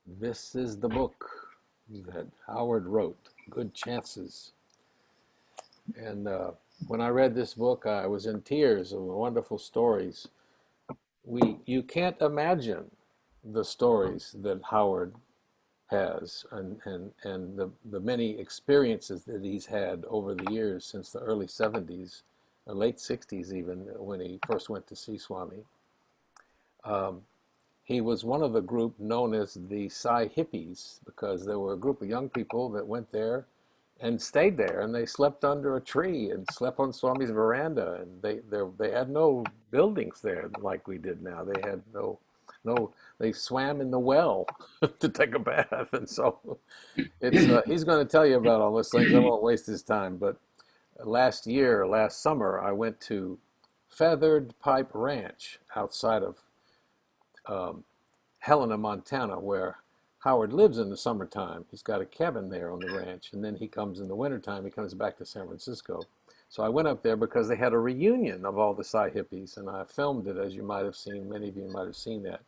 This is the book that Howard wrote, Good Chances. And when I read this book, I was in tears of the wonderful stories. You can't imagine the stories that Howard has and the many experiences that he's had over the years since the early 70s, late 60s even, when he first went to see Swami. Um, he was one of the group known as the Sai hippies because there were a group of young people that went there and stayed there, and they slept under a tree and slept on Swami's veranda, and they had no buildings there like we did now. They had no they swam in the well to take a bath, and so it's he's going to tell you about all those things. I won't waste his time, but last summer, I went to Feathered Pipe Ranch outside of um, Helena, Montana, where Howard lives in the summertime. He's got a cabin there on the ranch, and then he comes in the wintertime, he comes back to San Francisco. So I went up there because they had a reunion of all the Psy hippies, and I filmed it, as you might have seen. Many of you might have seen that.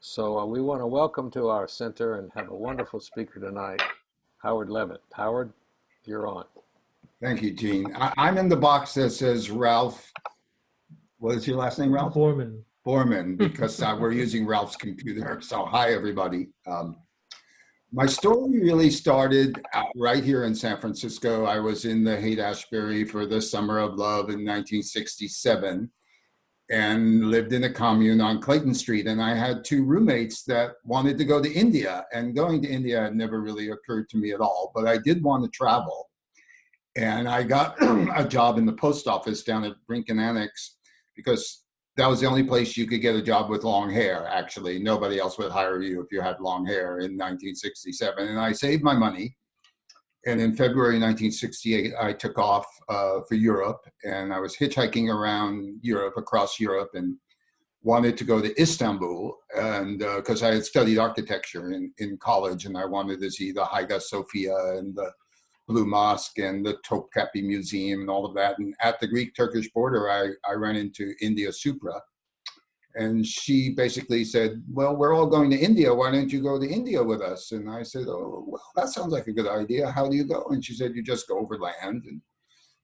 So we want to welcome to our center and have a wonderful speaker tonight, Howard Levin. Howard, you're on. Thank you, Gene. I'm in the box that says Ralph. What is your last name, Ralph? Borman. Borman, because we're using Ralph's computer. So hi, everybody. My story really started right here in San Francisco. I was in the Haight-Ashbury for the Summer of Love in 1967 and lived in a commune on Clayton Street. And I had two roommates that wanted to go to India. And going to India had never really occurred to me at all, but I did want to travel. And I got a job in the post office down at Brinken Annex because that was the only place you could get a job with long hair, actually. Nobody else would hire you if you had long hair in 1967. And I saved my money. And in February 1968, I took off for Europe. And I was hitchhiking around Europe, across Europe, and wanted to go to Istanbul. And because I had studied architecture in college, and I wanted to see the Hagia Sophia and the Blue Mosque and the Topkapi Museum and all of that. And at the Greek-Turkish border, I ran into India Supra. And she basically said, well, we're all going to India. Why don't you go to India with us? And I said, oh, well, that sounds like a good idea. How do you go? And she said, you just go over land and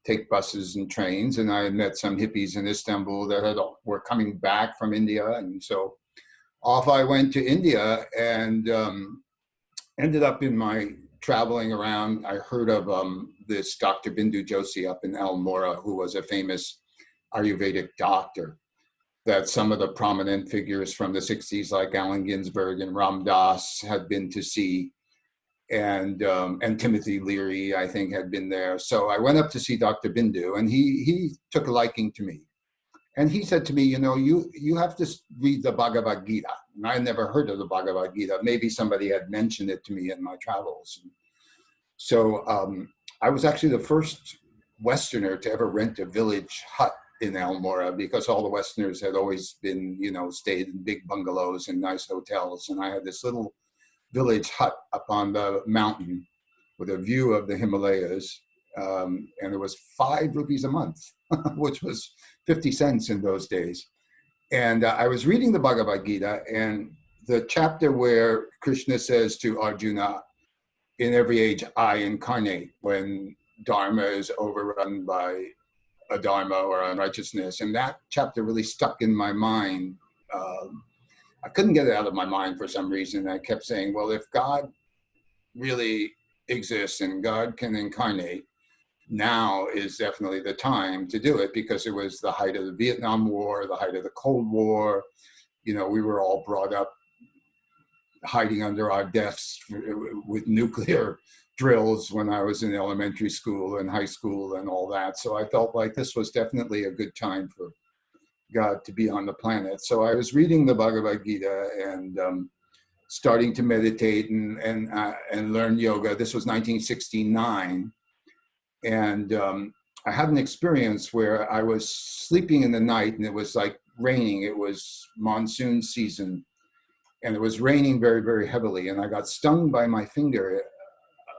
take buses and trains. And I had met some hippies in Istanbul that were coming back from India. And so off I went to India and ended up in my traveling around. I heard of this Dr. Bindu Joshi up in Almora, who was a famous Ayurvedic doctor that some of the prominent figures from the 60s, like Allen Ginsberg and Ram Dass, had been to see. And Timothy Leary, I think, had been there. So I went up to see Dr. Bindu, and he took a liking to me. And he said to me, you know, you have to read the Bhagavad Gita. And I had never heard of the Bhagavad Gita. Maybe somebody had mentioned it to me in my travels. So I was actually the first Westerner to ever rent a village hut in Almora, because all the Westerners had always been, you know, stayed in big bungalows and nice hotels. And I had this little village hut up on the mountain with a view of the Himalayas. And it was 5 rupees a month, which was 50 cents in those days. And I was reading the Bhagavad Gita, and the chapter where Krishna says to Arjuna, in every age I incarnate, when Dharma is overrun by adharma or unrighteousness. And that chapter really stuck in my mind. I couldn't get it out of my mind for some reason. I kept saying, well, if God really exists and God can incarnate, now is definitely the time to do it, because it was the height of the Vietnam War, the height of the Cold War. You know, we were all brought up hiding under our desks with nuclear drills when I was in elementary school and high school and all that. So I felt like this was definitely a good time for God to be on the planet. So I was reading the Bhagavad Gita and starting to meditate and learn yoga. This was 1969. And I had an experience where I was sleeping in the night, and it was like raining. It was monsoon season, and it was raining very, very heavily. And I got stung by my finger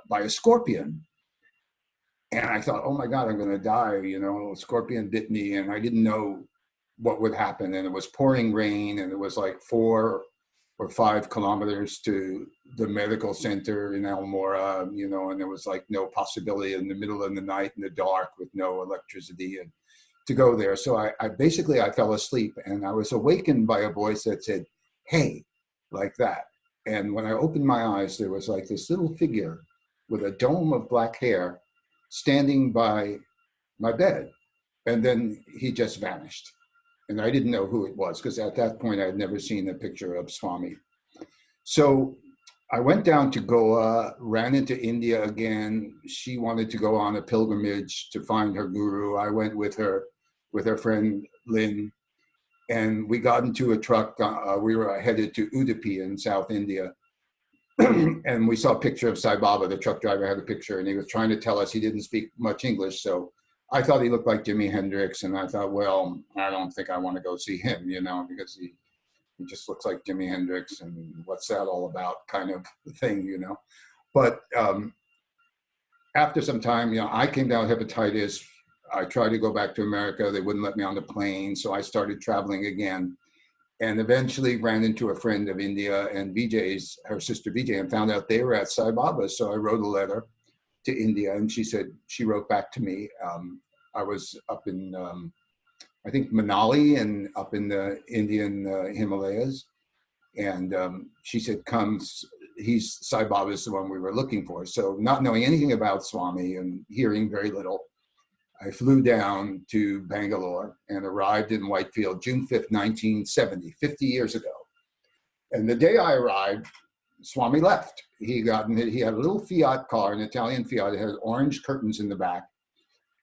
by a scorpion. And I thought, oh my God, I'm going to die. You know, a scorpion bit me, and I didn't know what would happen. And it was pouring rain, and it was like 4 or 5 kilometers to the medical center in Almora, you know, and there was like no possibility in the middle of the night in the dark with no electricity and to go there. So I basically, I fell asleep and I was awakened by a voice that said, "Hey," like that. And when I opened my eyes, there was like this little figure with a dome of black hair standing by my bed. And then he just vanished. And I didn't know who it was because at that point I had never seen a picture of Swami. So I went down to Goa, ran into India again. She wanted to go on a pilgrimage to find her guru. I went with her friend Lynn, and we got into a truck. We were headed to Udupi in South India. And we saw a picture of Sai Baba. The truck driver had a picture, and he was trying to tell us he didn't speak much English. So I thought he looked like Jimi Hendrix, and I thought, well, I don't think I want to go see him, you know, because he just looks like Jimi Hendrix, and what's that all about kind of thing, you know. But after some time, you know, I came down with hepatitis. I tried to go back to America. They wouldn't let me on the plane, so I started traveling again. And eventually ran into a friend of India and Vijay's, her sister Vijay, and found out they were at Sai Baba. So I wrote a letter to India, and she wrote back to me. I was up in, I think, Manali and up in the Indian Himalayas. And she said, Sai Baba is the one we were looking for. So not knowing anything about Swami and hearing very little, I flew down to Bangalore and arrived in Whitefield, June 5th, 1970, 50 years ago. And the day I arrived, Swami left. He had a little Fiat car, an Italian Fiat. It had orange curtains in the back.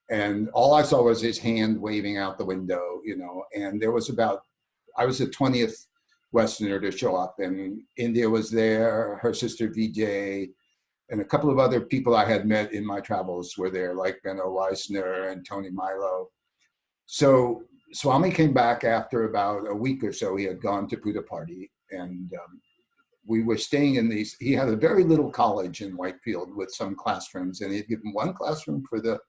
And all I saw was his hand waving out the window, you know, and I was the 20th Westerner to show up, and India was there, her sister Vijay, and a couple of other people I had met in my travels were there, like Benno Weissner and Tony Milo. So Swami came back after about a week or so. He had gone to Puttaparthi, and we were staying in he had a very little college in Whitefield with some classrooms, and he had given one classroom for the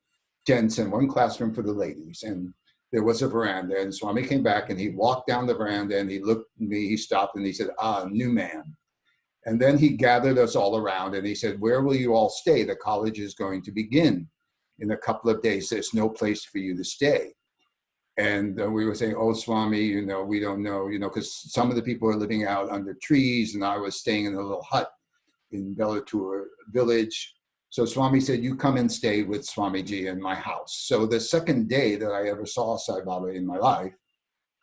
gents and one classroom for the ladies. And there was a veranda, and Swami came back and he walked down the veranda and he looked at me, he stopped and he said, "New man." And then he gathered us all around and he said, "Where will you all stay? The college is going to begin in a couple of days. There's no place for you to stay." And we were saying, "Oh, Swami, you know, we don't know, you know," because some of the people were living out under trees and I was staying in a little hut in Belatur village. So Swami said, "You come and stay with Swamiji in my house." So the second day that I ever saw Sai Baba in my life,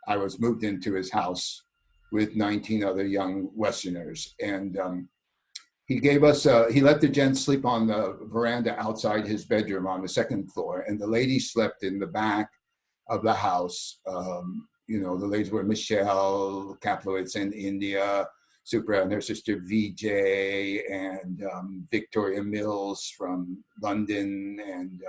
I was moved into his house with 19 other young Westerners. And he gave us, he let the gents sleep on the veranda outside his bedroom on the second floor. And the ladies slept in the back of the house. You know, the ladies were Michelle Kaplowitz in India, Supra and her sister Vijay, and Victoria Mills from London, and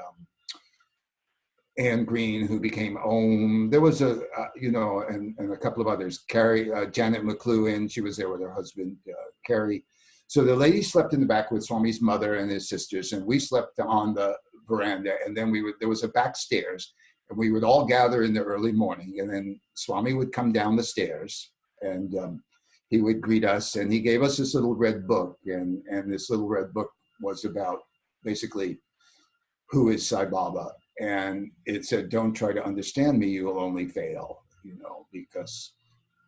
Anne Green, who became Om. There was and a couple of others. Carrie, Janet McLuhan, she was there with her husband, Carrie. So the ladies slept in the back with Swami's mother and his sisters, and we slept on the veranda. And then there was a back stairs, and we would all gather in the early morning. And then Swami would come down the stairs, and he would greet us, and he gave us this little red book. And this little red book was about basically who is Sai Baba. And it said, "Don't try to understand me, you will only fail," you know, because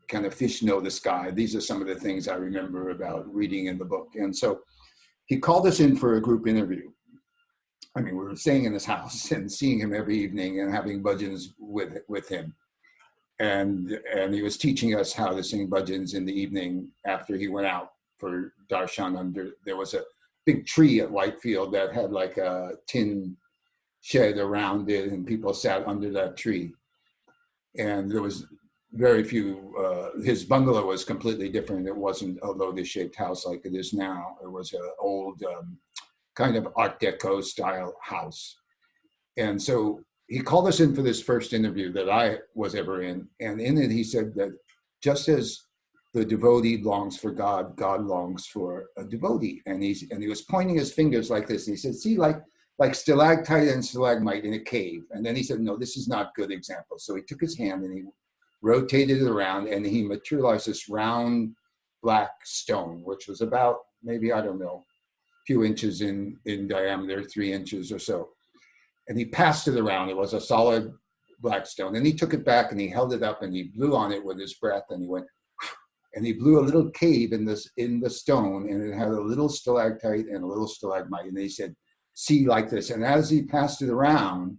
kind of fish know the sky. These are some of the things I remember about reading in the book. And so he called us in for a group interview. I mean, we were staying in his house and seeing him every evening and having bhajans with him. And he was teaching us how to sing bhajans in the evening after he went out for darshan. There was a big tree at Whitefield that had like a tin shed around it, and people sat under that tree. And there was very few, his bungalow was completely different. It wasn't a lotus-shaped house like it is now. It was an old kind of Art Deco style house. And so he called us in for this first interview that I was ever in. And in it, he said that just as the devotee longs for God, God longs for a devotee. And he was pointing his fingers like this. And he said, "See, like stalactite and stalagmite in a cave." And then he said, "No, this is not good example." So he took his hand and he rotated it around, and he materialized this round black stone, which was about maybe, I don't know, a few inches in diameter, 3 inches or so. And he passed it around. It was a solid black stone. And he took it back and he held it up and he blew on it with his breath and he went, and he blew a little cave in the stone, and it had a little stalactite and a little stalagmite. And he said, see, like this. And as he passed it around,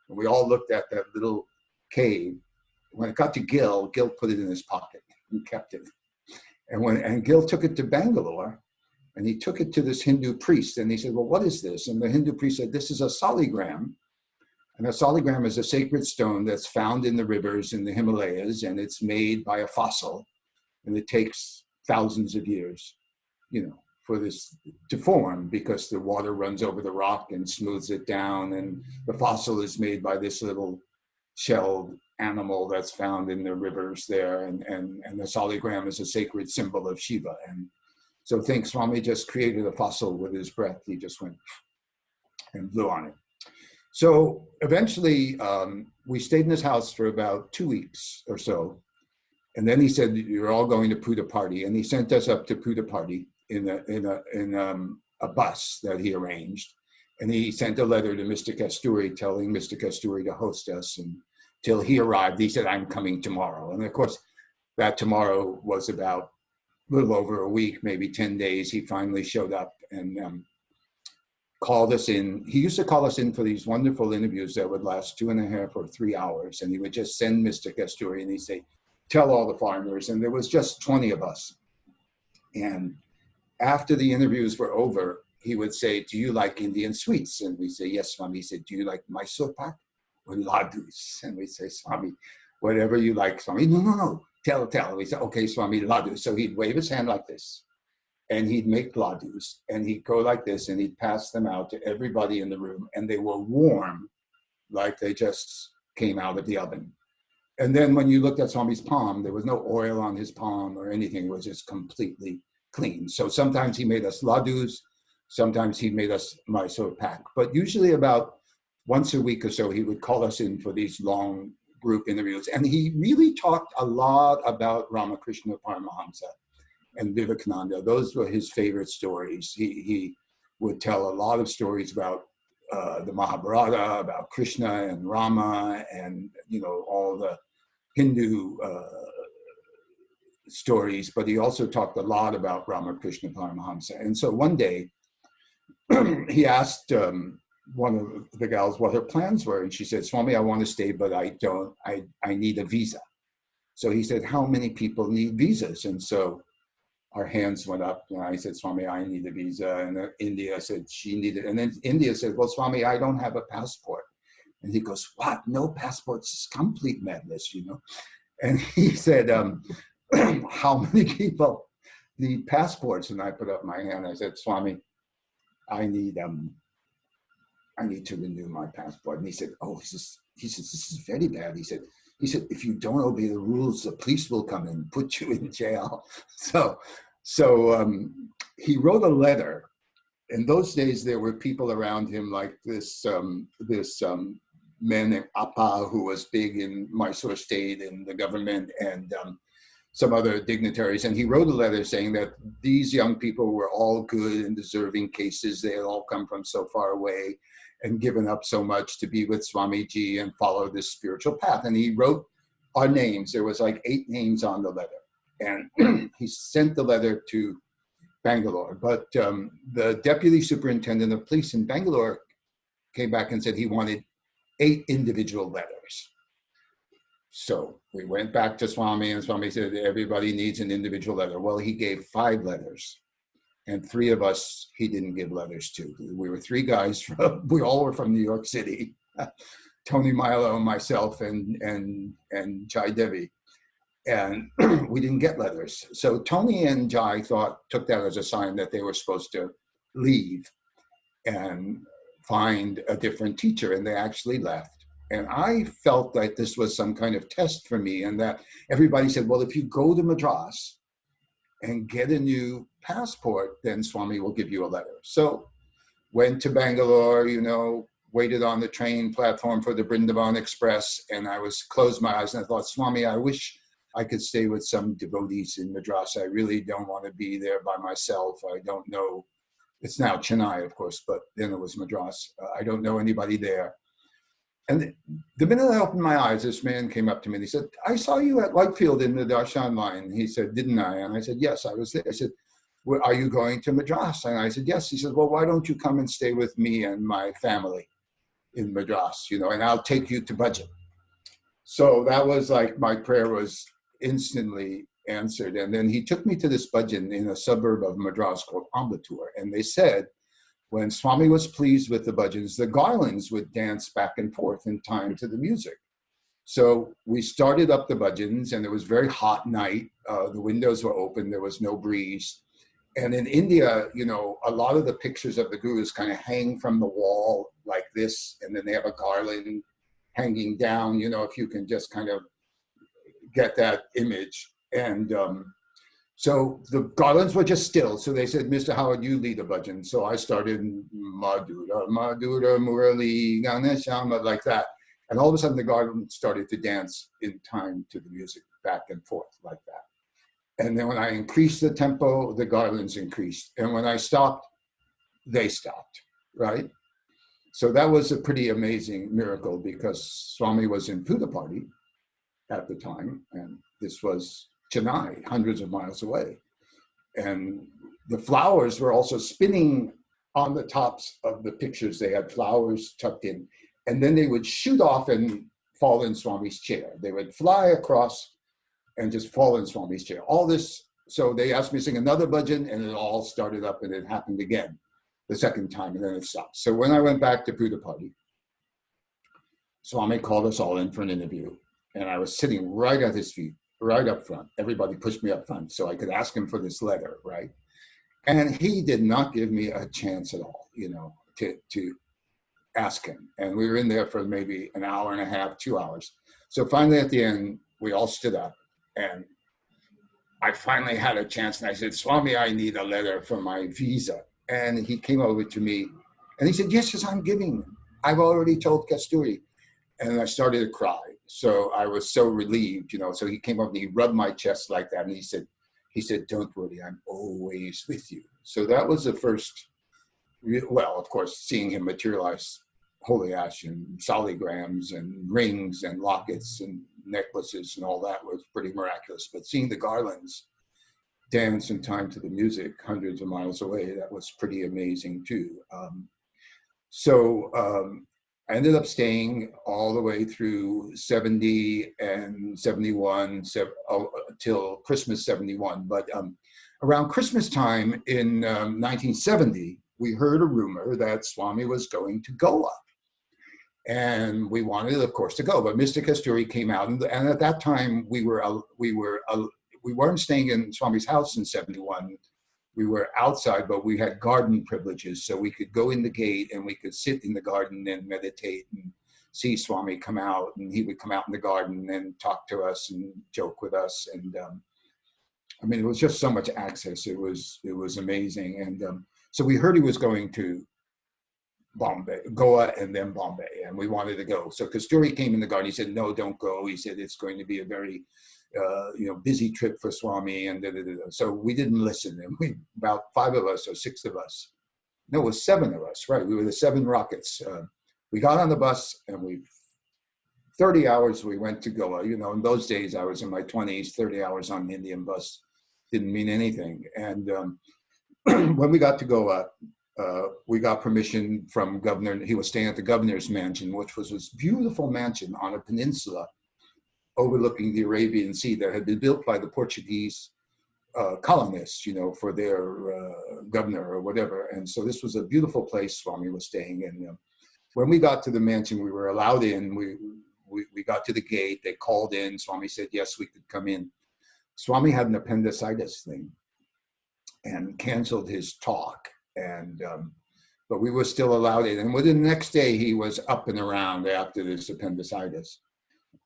and we all looked at that little cave, when it got to Gil put it in his pocket and kept it. And Gil took it to Bangalore, and he took it to this Hindu priest, and he said, well, what is this? And the Hindu priest said, this is a soligram. And a soligram is a sacred stone that's found in the rivers in the Himalayas, and it's made by a fossil. And it takes thousands of years, for this to form, because the water runs over the rock and smooths it down. And the fossil is made by this little shelled animal that's found in the rivers there. And the soligram is a sacred symbol of Shiva. And so think Swami just created a fossil with his breath. He just went and blew on it. So eventually we stayed in his house for about 2 weeks or so. And then he said, you're all going to Puttaparthi. And he sent us up to Puttaparthi in a bus that he arranged. And he sent a letter to Mr. Kasturi telling Mr. Kasturi to host us until he arrived. He said, I'm coming tomorrow. And of course, that tomorrow was about a little over a week, maybe 10 days. He finally showed up and called us in. He used to call us in for these wonderful interviews that would last 2.5 or 3 hours. And he would just send Mr. Kasturi and he'd say, tell all the farmers. And there was just 20 of us. And after the interviews were over, he would say, do you like Indian sweets? And we say, yes, Swami. He said, do you like Mysore pak or ladus? And we say, Swami, whatever you like, Swami. No, tell. And we say, okay, Swami, ladus. So he'd wave his hand like this, and he'd make ladus, and he'd go like this, and he'd pass them out to everybody in the room, and they were warm, like they just came out of the oven. And then when you looked at Swami's palm, there was no oil on his palm or anything. It was just completely clean. So sometimes he made us ladus, sometimes he made us Mysore pak. But usually about once a week or so, he would call us in for these long group interviews. And he really talked a lot about Ramakrishna Paramahamsa and Vivekananda. Those were his favorite stories. He would tell a lot of stories about the Mahabharata, about Krishna and Rama, and all the Hindu stories, but he also talked a lot about Ramakrishna Paramahamsa. And so one day he asked one of the gals what her plans were, and she said, Swami, I want to stay, but I need a visa. So he said, how many people need visas? And so our hands went up, and I said, Swami, I need a visa. And India said she needed, and then India said, well, Swami, I don't have a passport. And he goes, what? No passports? It's complete madness, And he said, how many people need passports? And I put up my hand. I said, Swami, I need to renew my passport. And he said, oh, he says, this is very bad. He said, if you don't obey the rules, the police will come and put you in jail. So he wrote a letter. In those days, there were people around him like this man named Appa, who was big in Mysore state in the government, and some other dignitaries. And he wrote a letter saying that these young people were all good and deserving cases. They had all come from so far away and given up so much to be with Swamiji and follow this spiritual path. And he wrote our names. There was like 8 names on the letter. And he sent the letter to Bangalore. But the deputy superintendent of police in Bangalore came back and said he wanted 8 individual letters. So we went back to Swami, and Swami said, everybody needs an individual letter. Well, he gave 5 letters, and 3 of us he didn't give letters to. We were 3 guys, we all were from New York City, Tony Milo, myself, and Jai Devi. And we didn't get letters. So Tony and Jai took that as a sign that they were supposed to leave and find a different teacher, and they actually left. And I felt like this was some kind of test for me, and that everybody said, well, if you go to Madras and get a new passport, then Swami will give you a letter. So went to Bangalore, waited on the train platform for the Brindavan Express, and I closed my eyes and I thought, Swami, I wish I could stay with some devotees in Madras. I really don't want to be there by myself. I don't know. It's now Chennai, of course, but then it was Madras. I don't know anybody there. And the minute I opened my eyes, this man came up to me and he said, I saw you at Whitefield in the Darshan line. He said, didn't I? And I said, yes, I was there. I said, well, are you going to Madras? And I said, yes. He said, well, why don't you come and stay with me and my family in Madras, you know, and I'll take you to Bhajan. So that was like, my prayer was instantly answered. And then he took me to this Bhajan in a suburb of Madras called Ambattur. And they said, when Swami was pleased with the bhajans, the garlands would dance back and forth in time to the music. So we started up the bhajans, and it was a very hot night. The windows were open. There was no breeze. And in India, you know, a lot of the pictures of the gurus kind of hang from the wall like this, and then they have a garland hanging down, you know, if you can just kind of get that image. And so the garlands were just still. So they said, Mr. Howard, you lead a bhajan. So I started Madhura, Madhura, Murali, Ganeshama, like that. And all of a sudden the garland started to dance in time to the music, back and forth like that. And then when I increased the tempo, the garlands increased. And when I stopped, they stopped, right? So that was a pretty amazing miracle, because Swami was in Puda Party at the time, and this was Chennai, hundreds of miles away. And the flowers were also spinning on the tops of the pictures. They had flowers tucked in, and then they would shoot off and fall in Swami's chair. They would fly across and just fall in Swami's chair. All this, so they asked me to sing another bhajan, and it all started up, and it happened again the second time, and then it stopped. So when I went back to Puda Party, Swami called us all in for an interview, and I was sitting right at his feet, right up front. Everybody pushed me up front so I could ask him for this letter, right? And he did not give me a chance at all, you know, to ask him. And we were in there for maybe an hour and a half, 2 hours. So finally at the end, we all stood up, and I finally had a chance, and I said, Swami, I need a letter for my visa. And he came over to me and he said, yes, I'm giving. I've already told Kasturi. And I started to cry. So I was so relieved, you know. So he came up and he rubbed my chest like that. And he said, don't worry, I'm always with you. So that was the first, well, of course, seeing him materialize holy ash and soligrams and rings and lockets and necklaces and all that was pretty miraculous. But seeing the garlands dance in time to the music hundreds of miles away, that was pretty amazing too. I ended up staying all the way through 70 and 71 till Christmas 71. But around Christmas time in 1970, we heard a rumor that Swami was going to Goa. And we wanted, of course, to go. But Mr. Kasturi came out, and at that time we weren't staying in Swami's house in 71. We were outside, but we had garden privileges. So we could go in the gate and we could sit in the garden and meditate and see Swami come out. And he would come out in the garden and talk to us and joke with us. And I mean, it was just so much access. It was amazing. And so we heard he was going to Bombay, Goa, and then Bombay. And we wanted to go. So Kasturi came in the garden. He said, no, don't go. He said, it's going to be a very busy trip for Swami, and so we didn't listen. And about 5 of us or 6 of us, no, it was 7 of us, right? We were the 7 rockets. We got on the bus, and 30 hours we went to Goa. You know, in those days I was in my 20s. 30 hours on an Indian bus didn't mean anything. And when we got to Goa, we got permission from governor. He was staying at the governor's mansion, which was this beautiful mansion on a peninsula overlooking the Arabian Sea that had been built by the Portuguese colonists, you know, for their governor or whatever. And so this was a beautiful place Swami was staying in. When we got to the mansion, we were allowed in. We got to the gate. They called in. Swami said, yes, we could come in. Swami had an appendicitis thing and canceled his talk. And but we were still allowed in. And within the next day, he was up and around after this appendicitis.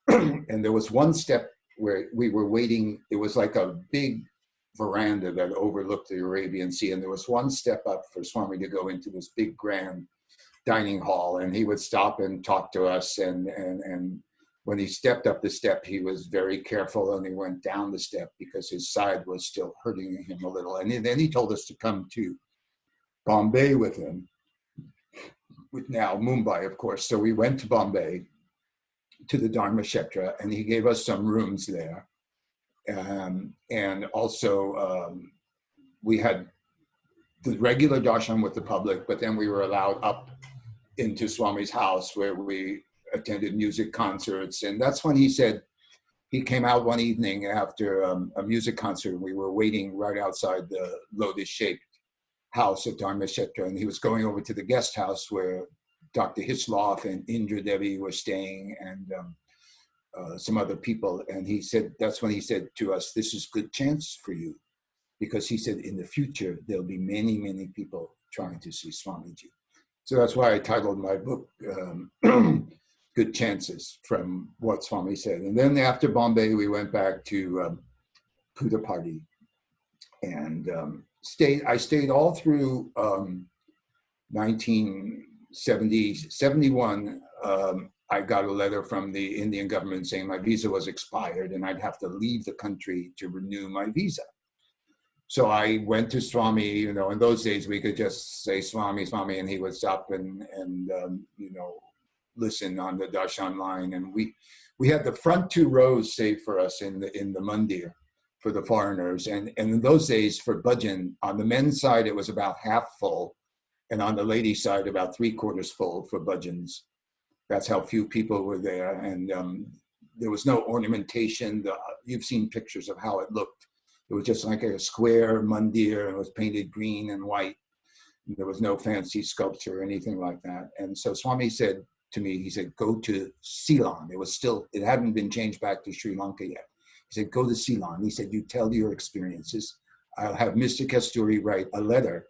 And there was one step where we were waiting. It was like a big veranda that overlooked the Arabian Sea. And there was one step up for Swami to go into this big grand dining hall. And he would stop and talk to us and when he stepped up the step, he was very careful, and he went down the step because his side was still hurting him a little. And then he told us to come to Bombay with him, with now Mumbai, of course. So we went to Bombay, to the Dharma Kshetra, and he gave us some rooms there. And also we had the regular darshan with the public, but then we were allowed up into Swami's house where we attended music concerts. And that's when he said, he came out one evening after a music concert. We were waiting right outside the lotus-shaped house at Dharma Kshetra, and he was going over to the guest house where Dr. Hislop and Indra Devi were staying, and some other people. And he said, that's when he said to us, this is good chance for you. Because he said, in the future, there'll be many, many people trying to see Swamiji. So that's why I titled my book, Good Chances, from what Swami said. And then after Bombay, we went back to Puttaparthi, and I stayed all through 1971. I got a letter from the Indian government saying my visa was expired and I'd have to leave the country to renew my visa. So I went to Swami. You know, in those days we could just say Swami, Swami, and he would stop and you know, listen on the darshan line. And we had the front 2 rows saved for us in the mandir for the foreigners. And in those days for bhajan, on the men's side it was about half full, and on the ladies' side about 3/4 full for bhajans. That's how few people were there. And there was no ornamentation. You've seen pictures of how it looked. It was just like a square mandir, and it was painted green and white. There was no fancy sculpture or anything like that. And so Swami said to me, he said, go to Ceylon. It hadn't been changed back to Sri Lanka yet. He said, go to Ceylon. He said, you tell your experiences. I'll have Mr. Kasturi write a letter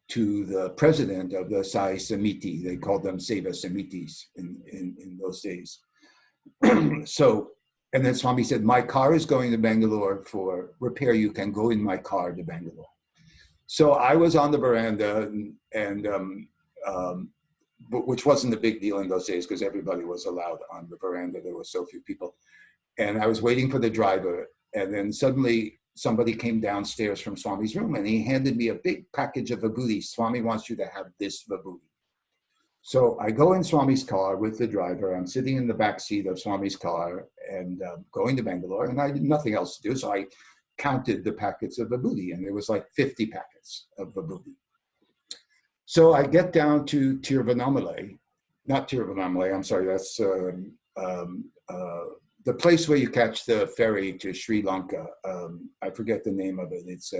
to the president of the Sai Samiti. They called them Seva Samitis in those days. So, and then Swami said, my car is going to Bangalore for repair. You can go in my car to Bangalore. So I was on the veranda, which wasn't a big deal in those days because everybody was allowed on the veranda. There were so few people. And I was waiting for the driver. And then suddenly somebody came downstairs from Swami's room and he handed me a big package of vibhuti. Swami wants you to have this vibhuti. So I go in Swami's car with the driver. I'm sitting in the back seat of Swami's car and going to Bangalore, and I had nothing else to do. So I counted the packets of vibhuti, and there was like 50 packets of vibhuti. So I get down to Tiruvannamalai, not Tiruvannamalai, I'm sorry, that's the place where you catch the ferry to Sri Lanka. I forget the name of it. It's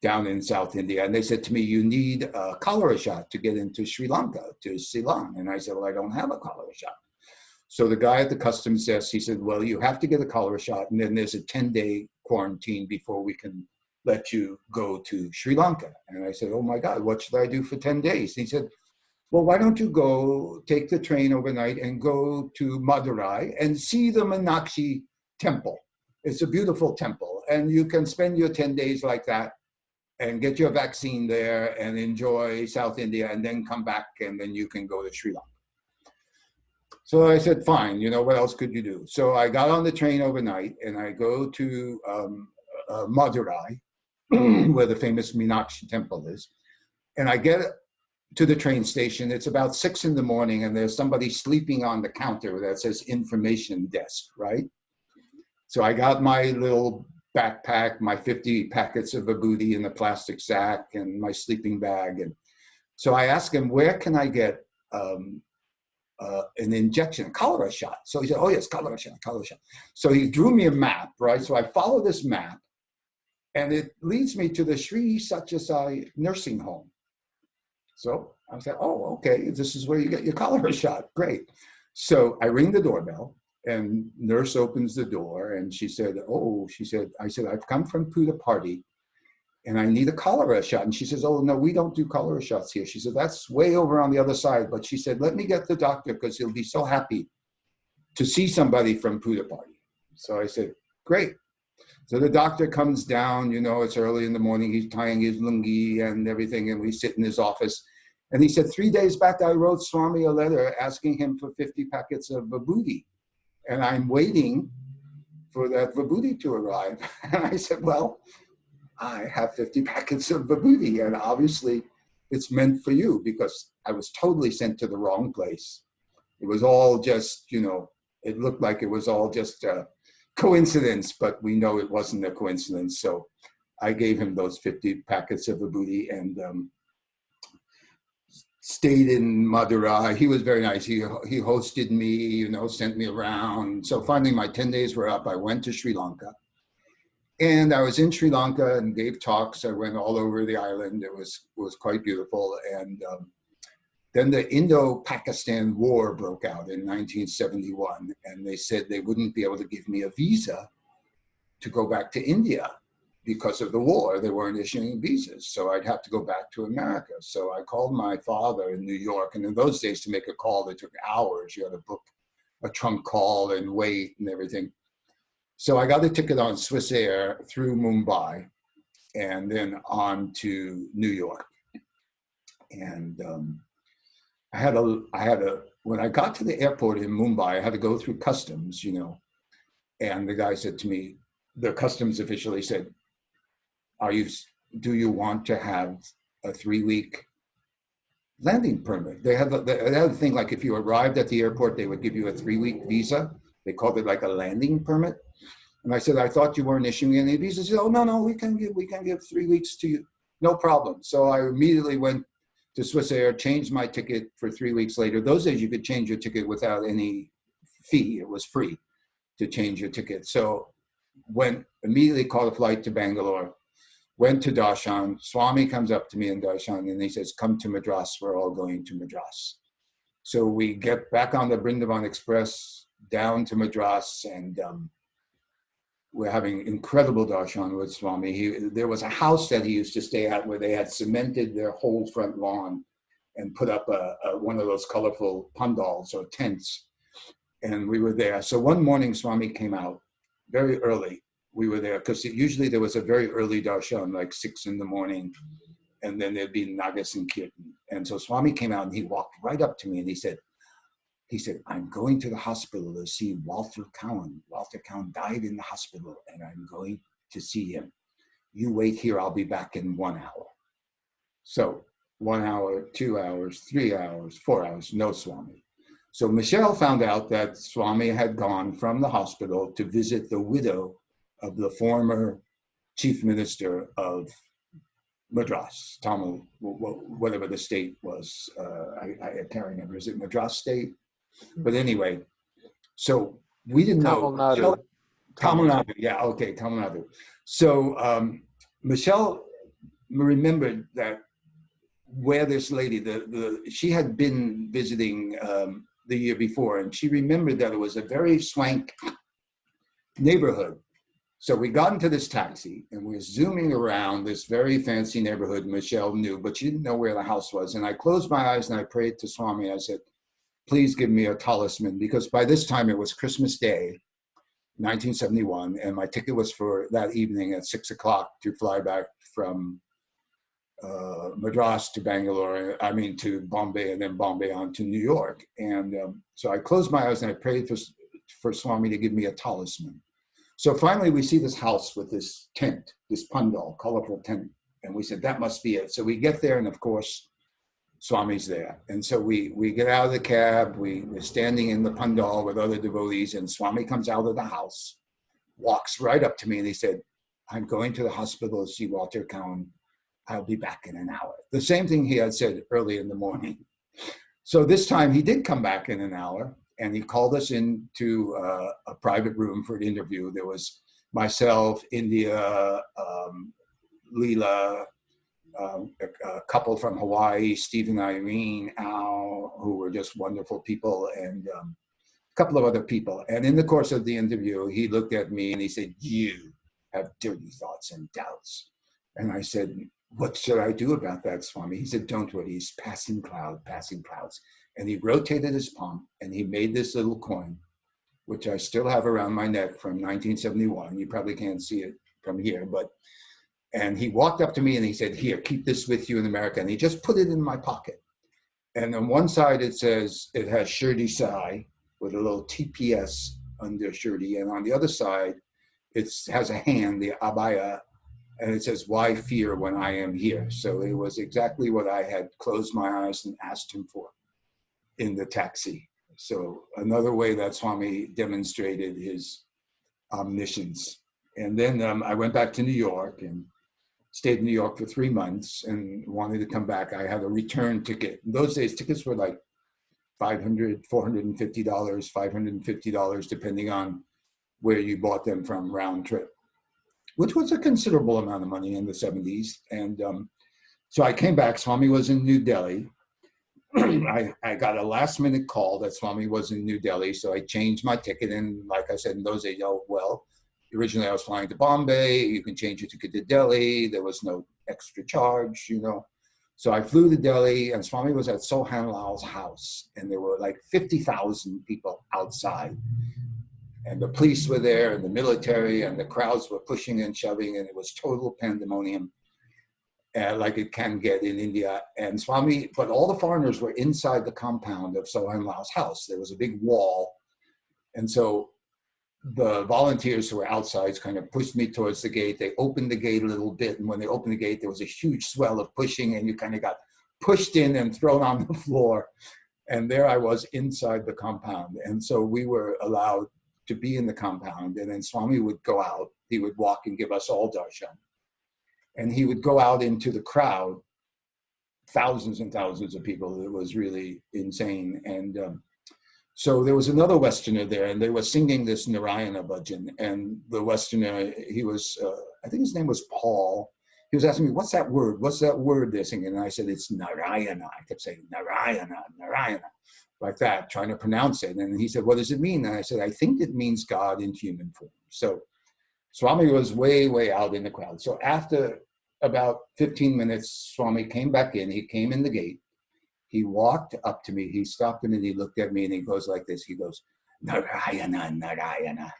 down in South India. And they said to me, you need a cholera shot to get into Sri Lanka, to Ceylon. And I said, well, I don't have a cholera shot. So the guy at the customs desk, he said, well, you have to get a cholera shot, and then there's a 10-day quarantine before we can let you go to Sri Lanka. And I said, oh my God, what should I do for 10 days? And he said, well, why don't you go take the train overnight and go to Madurai and see the Meenakshi temple. It's a beautiful temple, and you can spend your 10 days like that and get your vaccine there and enjoy South India, and then come back, and then you can go to Sri Lanka. So I said, fine, you know, what else could you do? So I got on the train overnight and I go to Madurai, where the famous Meenakshi temple is. And I get to the train station. It's about 6 in the morning, and there's somebody sleeping on the counter that says information desk, right? So I got my little backpack, my 50 packets of vibhuti in a plastic sack, and my sleeping bag. And so I asked him, where can I get an injection, a cholera shot? So he said, oh yes, cholera shot, cholera shot. So he drew me a map, right? So I follow this map, and it leads me to the Sri Sathya Sai nursing home. So I said, oh, okay, this is where you get your cholera shot. Great. So I ring the doorbell, and nurse opens the door, and she said, I said, I've come from Puttaparthi, and I need a cholera shot. And she says, oh, no, we don't do cholera shots here. She said, that's way over on the other side. But she said, let me get the doctor, because he'll be so happy to see somebody from Puttaparthi. So I said, great. So the doctor comes down, you know, it's early in the morning, he's tying his lungi and everything, and we sit in his office. And he said, 3 days back, I wrote Swami a letter asking him for 50 packets of vibhuti. And I'm waiting for that vibhuti to arrive. And I said, well, I have 50 packets of vibhuti, and obviously it's meant for you, because I was totally sent to the wrong place. It was all just, it looked like it was all just a coincidence, but we know it wasn't a coincidence. So I gave him those 50 packets of vibhuti and stayed in Madurai. He was very nice. He hosted me, sent me around. So finally my 10 days were up. I went to Sri Lanka. And I was in Sri Lanka and gave talks. I went all over the island. It was quite beautiful. And then the Indo-Pakistan War broke out in 1971. And they said they wouldn't be able to give me a visa to go back to India because of the war. They weren't issuing visas. So I'd have to go back to America. So I called my father in New York. And in those days, to make a call, it took hours. You had to book a trunk call and wait and everything. So I got a ticket on Swiss Air through Mumbai and then on to New York. And when I got to the airport in Mumbai, I had to go through customs, and the guy said to me, the customs official, he said, do you want to have a 3-week landing permit? They had a thing, like if you arrived at the airport, they would give you a 3-week visa. They called it like a landing permit. And I said, I thought you weren't issuing any visas. He said, oh, no, we can give 3 weeks to you. No problem. So I immediately went to Swiss Air, changed my ticket for 3 weeks later. Those days you could change your ticket without any fee. It was free to change your ticket. So immediately called a flight to Bangalore, went to Darshan. Swami comes up to me in Darshan and he says, come to Madras. We're all going to Madras. So we get back on the Brindavan Express down to Madras, and we're having incredible darshan with Swami. There was a house that he used to stay at where they had cemented their whole front lawn and put up one of those colorful pandals or tents. And we were there. So one morning, Swami came out very early. We were there because usually there was a very early darshan, like 6 in the morning. And then there'd be Nagas and Kirtan. And so Swami came out and he walked right up to me and he said, I'm going to the hospital to see Walter Cowan. Walter Cowan died in the hospital and I'm going to see him. You wait here, I'll be back in 1 hour. So 1 hour, 2 hours, 3 hours, 4 hours, no Swami. So Michelle found out that Swami had gone from the hospital to visit the widow of the former chief minister of Madras, Tamil, whatever the state was. I can't remember. Is it Madras state? But anyway, so we didn't know. Tamil Nadu. Yeah, okay, Tamil Nadu. So Michelle remembered that where this lady, she had been visiting the year before, and she remembered that it was a very swank neighborhood. So we got into this taxi and we were zooming around this very fancy neighborhood Michelle knew, but she didn't know where the house was. And I closed my eyes and I prayed to Swami. I said, please give me a talisman, because by this time it was Christmas Day, 1971, and my ticket was for that evening at 6 o'clock to fly back from Madras to to Bombay, and then Bombay on to New York. And so I closed my eyes and I prayed for Swami to give me a talisman. So finally we see this house with this tent, this pandal, colorful tent. And we said, that must be it. So we get there and of course, Swami's there. And so we get out of the cab, we're standing in the pandal with other devotees, and Swami comes out of the house, walks right up to me and he said, I'm going to the hospital to see Walter Cowan. I'll be back in an hour. The same thing he had said early in the morning. So this time he did come back in an hour and he called us into a private room for an interview. There was myself, India, Leela, a couple from Hawaii, Steve and Irene, Al, who were just wonderful people, and a couple of other people. And in the course of the interview, he looked at me and he said, you have dirty thoughts and doubts. And I said, what should I do about that, Swami? He said, don't worry, he's passing clouds. And he rotated his palm and he made this little coin, which I still have around my neck from 1971. You probably can't see it from here, and he walked up to me and he said, here, keep this with you in America. And he just put it in my pocket. And on one side it says, it has Shirdi Sai with a little TPS under Shirdi. And on the other side, it has a hand, the abaya, and it says, why fear when I am here? So it was exactly what I had closed my eyes and asked him for in the taxi. So another way that Swami demonstrated his omniscience. And then I went back to New York and stayed in New York for 3 months and wanted to come back. I had a return ticket. In those days, tickets were like $500, $450, $550, depending on where you bought them from, round trip, which was a considerable amount of money in the 70s. And so I came back. Swami was in New Delhi. I got a last minute call that Swami was in New Delhi. So I changed my ticket. And like I said, in those days, oh, well, originally I was flying to Bombay. You can change your ticket to Delhi. There was no extra charge, you know. So I flew to Delhi, and Swami was at Sohan Lal's house. And there were like 50,000 people outside. And the police were there, and the military, and the crowds were pushing and shoving, and it was total pandemonium, like it can get in India. And Swami, but all the foreigners were inside the compound of Sohan Lal's house. There was a big wall. And so the volunteers who were outside kind of pushed me towards the gate. They opened the gate a little bit, and when they opened the gate, there was a huge swell of pushing, and you kind of got pushed in and thrown on the floor. And there I was inside the compound. And so we were allowed to be in the compound, and then Swami would go out. He would walk and give us all darshan. And he would go out into the crowd, thousands and thousands of people. It was really insane. And so there was another Westerner there, and they were singing this Narayana bhajan. And the Westerner, he was, I think his name was Paul. He was asking me, what's that word? What's that word they're singing? And I said, it's Narayana. I kept saying, Narayana, Narayana, like that, trying to pronounce it. And he said, what does it mean? And I said, I think it means God in human form. So Swami was way, way out in the crowd. So after about 15 minutes, Swami came back in. He came in the gate. He walked up to me. He stopped him and he looked at me and he goes like this. He goes, Narayana, Narayana.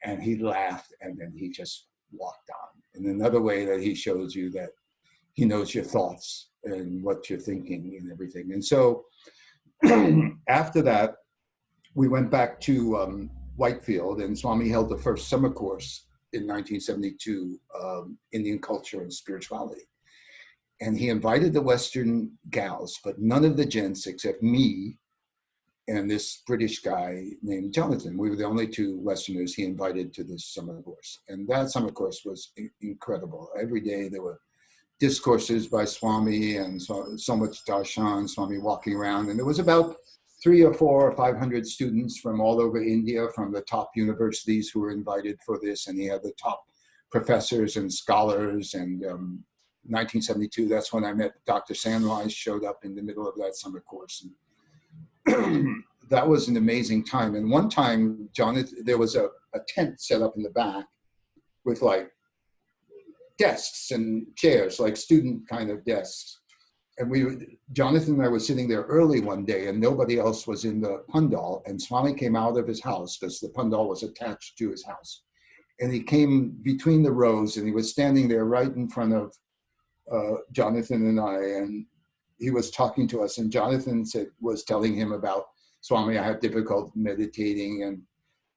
And he laughed, and then he just walked on. And another way that he shows you that he knows your thoughts and what you're thinking and everything. And so after that, we went back to Whitefield, and Swami held the first summer course in 1972, Indian culture and spirituality. And he invited the Western gals, but none of the gents except me and this British guy named Jonathan. We were the only two Westerners he invited to this summer course. And that summer course was incredible. Every day there were discourses by Swami and so much darshan, Swami walking around. And there was about 300 or 400 or 500 students from all over India, from the top universities who were invited for this. And he had the top professors and scholars. And 1972, that's when I met Dr. Sandwise, showed up in the middle of that summer course. And that was an amazing time. And one time, Jonathan, there was a tent set up in the back with like desks and chairs, like student kind of desks. And Jonathan and I were sitting there early one day, and nobody else was in the pandal. And Swami came out of his house, because the pandal was attached to his house. And he came between the rows, and he was standing there right in front of Jonathan and I, and he was talking to us. And Jonathan was telling him about, Swami, I have difficulty meditating. And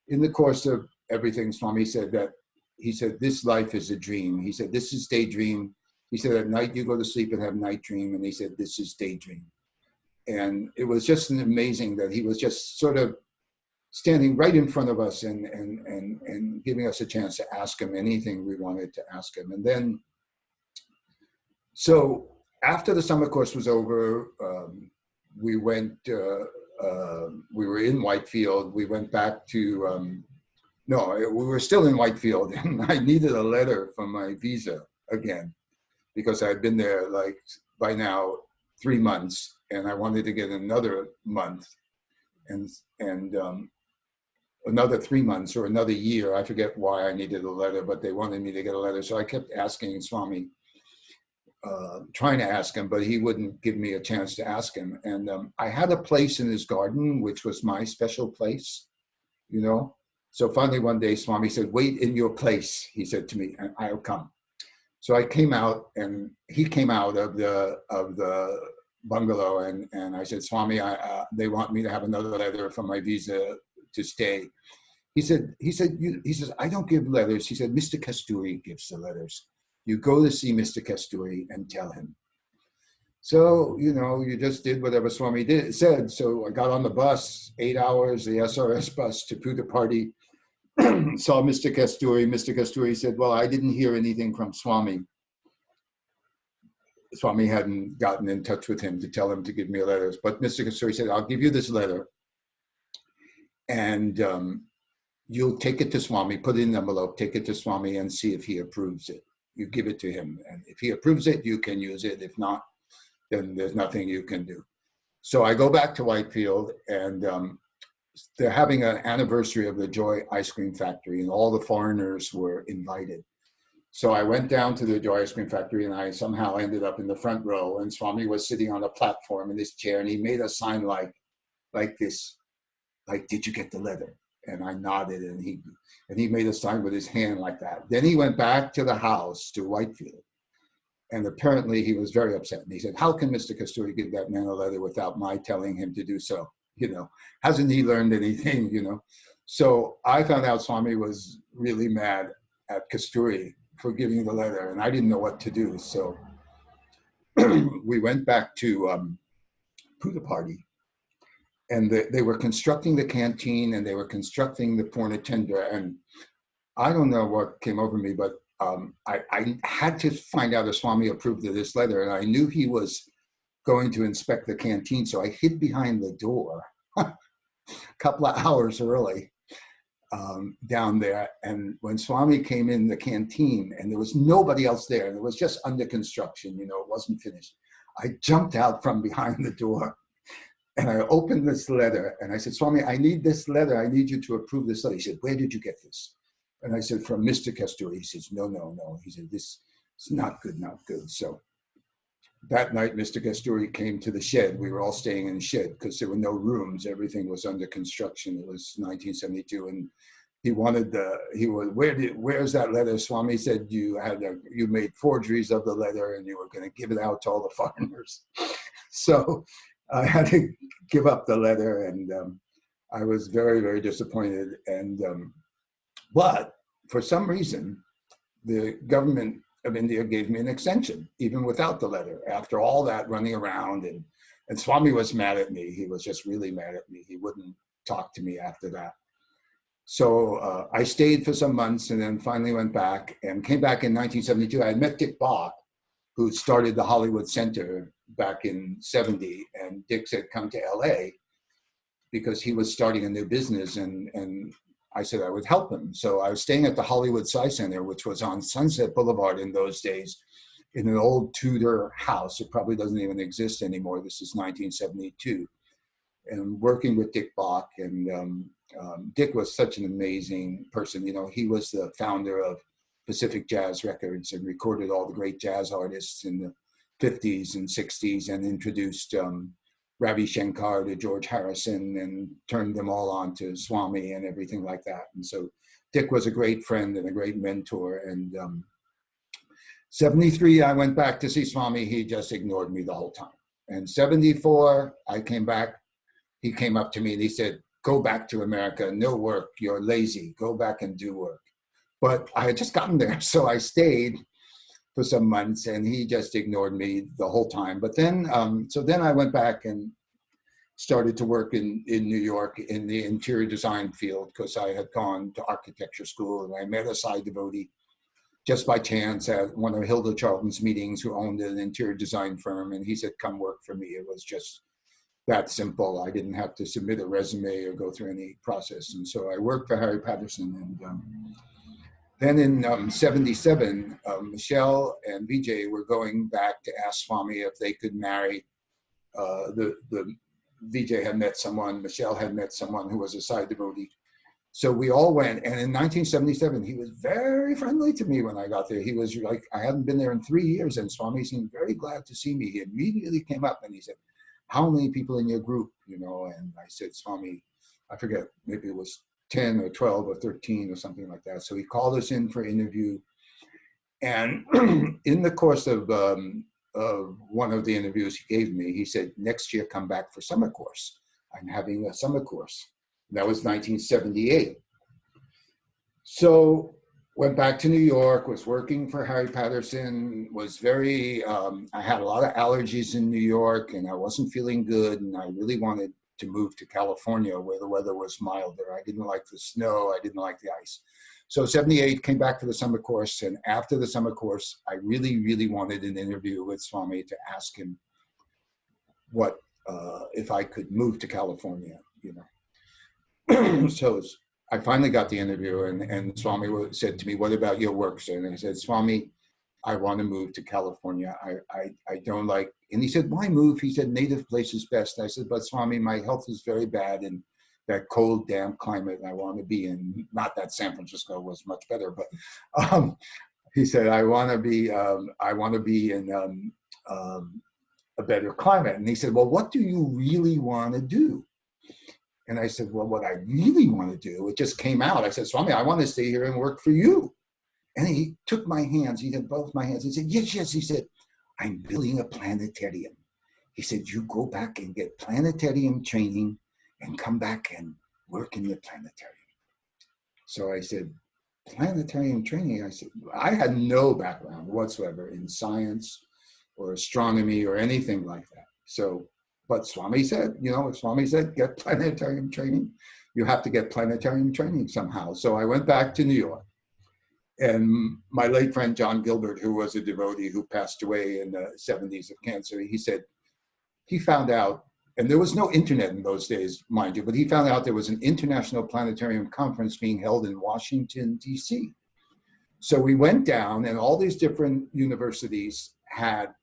in the course of everything, Swami said that, he said, this life is a dream. He said, this is daydream. He said, at night you go to sleep and have night dream. And he said, this is daydream. And it was just amazing that he was just sort of standing right in front of us and giving us a chance to ask him anything we wanted to ask him. And then, so after the summer course was over, we went, we were in Whitefield. We went back to, no, we were still in Whitefield, and I needed a letter from my visa again, because I had been there like by now 3 months, and I wanted to get another month and another 3 months or another year. I forget why I needed a letter, but they wanted me to get a letter. So I kept asking Swami, trying to ask him, but he wouldn't give me a chance to ask him. And I had a place in his garden, which was my special place, you know. So finally one day Swami said, wait in your place, he said to me, and I'll come. So I came out, and he came out of the bungalow, and I said, Swami, they want me to have another letter from my visa to stay. He said, he says, I don't give letters. He said, Mr. Kasturi gives the letters. You go to see Mr. Kasturi and tell him. So, you know, you just did whatever Swami said. So I got on the bus, 8 hours, the SRS bus to PARTE, saw Mr. Kasturi. Mr. Kasturi said, well, I didn't hear anything from Swami. Swami hadn't gotten in touch with him to tell him to give me letters. But Mr. Kasturi said, I'll give you this letter, and you'll take it to Swami, put it in an envelope, take it to Swami and see if he approves it. You give it to him. And if he approves it, you can use it. If not, then there's nothing you can do. So I go back to Whitefield, and they're having an anniversary of the Joy Ice Cream Factory, and all the foreigners were invited. So I went down to the Joy Ice Cream Factory, and I somehow ended up in the front row, and Swami was sitting on a platform in this chair, and he made a sign like this, like, did you get the letter? And I nodded, and he made a sign with his hand like that. Then he went back to the house, to Whitefield, and apparently he was very upset. And he said, how can Mr. Kasturi give that man a letter without my telling him to do so? You know, hasn't he learned anything, you know? So I found out Swami was really mad at Kasturi for giving the letter, and I didn't know what to do. So we went back to PARTE, and they were constructing the canteen, and they were constructing the Purnatendra, and I don't know what came over me, but I had to find out if Swami approved of this letter, and I knew he was going to inspect the canteen, so I hid behind the door a couple of hours early down there. And when Swami came in the canteen, and there was nobody else there, and it was just under construction, you know, it wasn't finished, I jumped out from behind the door, and I opened this letter, and I said, Swami, I need this letter. I need you to approve this letter. He said, where did you get this? And I said, from Mr. Kasturi. He says, no, no, no. He said, this is not good, not good. So that night, Mr. Kasturi came to the shed. We were all staying in the shed because there were no rooms. Everything was under construction. It was 1972. And he wanted where's that letter? Swami said, you made forgeries of the letter, and you were going to give it out to all the foreigners. So I had to give up the letter, and I was very, very disappointed. And but for some reason, the government of India gave me an extension, even without the letter, after all that running around. And Swami was mad at me. He was just really mad at me. He wouldn't talk to me after that. So I stayed for some months, and then finally went back, and came back in 1972. I had met Dick Bach, who started the Hollywood Center back in 70. And Dick said, come to LA, because he was starting a new business, and I said I would help him. So I was staying at the Hollywood Sci Center, which was on Sunset Boulevard in those days, in an old Tudor house. It probably doesn't even exist anymore. This is 1972. And working with Dick Bach, and Dick was such an amazing person. You know, he was the founder of Pacific Jazz Records and recorded all the great jazz artists in the 50s and 60s, and introduced Ravi Shankar to George Harrison, and turned them all on to Swami and everything like that. And so Dick was a great friend and a great mentor. And 73, I went back to see Swami. He just ignored me the whole time. And 74, I came back. He came up to me and he said, go back to America. No work. You're lazy. Go back and do work. But I had just gotten there, so I stayed for some months, and he just ignored me the whole time. But then, so then I went back and started to work in New York in the interior design field, because I had gone to architecture school, and I met a Sai devotee just by chance at one of Hilda Charlton's meetings, who owned an interior design firm. And he said, come work for me. It was just that simple. I didn't have to submit a resume or go through any process. And so I worked for Harry Patterson. And then in 77, Michelle and Vijay were going back to ask Swami if they could marry. Vijay had met someone, Michelle had met someone who was a Sai devotee. So we all went, and in 1977, he was very friendly to me when I got there. He was like, I hadn't been there in 3 years, and Swami seemed very glad to see me. He immediately came up and he said, how many people in your group, you know? And I said, Swami, I forget, maybe it was 10 or 12 or 13 or something like that. So he called us in for interview. And in the course of one of the interviews he gave me, he said, next year, come back for summer course. I'm having a summer course. That was 1978. So went back to New York, was working for Harry Patterson, was very, I had a lot of allergies in New York and I wasn't feeling good. And I really wanted to move to California where the weather was milder. I didn't like the snow. I didn't like the ice. So 78, came back for the summer course. And after the summer course, I really, really wanted an interview with Swami to ask him what, if I could move to California, you know. So I finally got the interview and Swami said to me, what about your work, sir? And I said, Swami, I want to move to California. I don't like, and he said, why move? He said, native place is best. I said, but Swami, my health is very bad in that cold, damp climate I want to be in. Not that San Francisco was much better, but he said, I want to be in a better climate. And he said, well, what do you really want to do? And I said, well, what I really want to do, it just came out. I said, Swami, I want to stay here and work for you. And he took my hands, he had both my hands. He said, yes, yes. He said, I'm building a planetarium. He said, you go back and get planetarium training and come back and work in the planetarium. So I said, planetarium training? I said, I had no background whatsoever in science or astronomy or anything like that. So, but Swami said, you know, Swami said, get planetarium training. You have to get planetarium training somehow. So I went back to New York. And my late friend, John Gilbert, who was a devotee who passed away in the 70s of cancer, he said, he found out, and there was no internet in those days, mind you, but he found out there was an international planetarium conference being held in Washington, D.C. So we went down and all these different universities had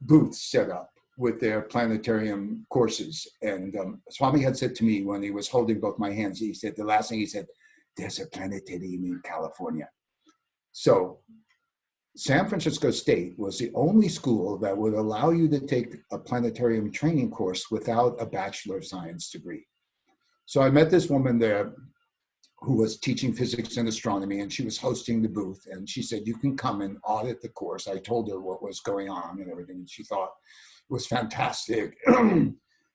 booths set up with their planetarium courses. And Swami had said to me when he was holding both my hands, he said, the last thing he said, there's a planetarium in California. So San Francisco State was the only school that would allow you to take a planetarium training course without a Bachelor of Science degree. So I met this woman there who was teaching physics and astronomy, and she was hosting the booth. And she said, you can come and audit the course. I told her what was going on and everything, and she thought it was fantastic.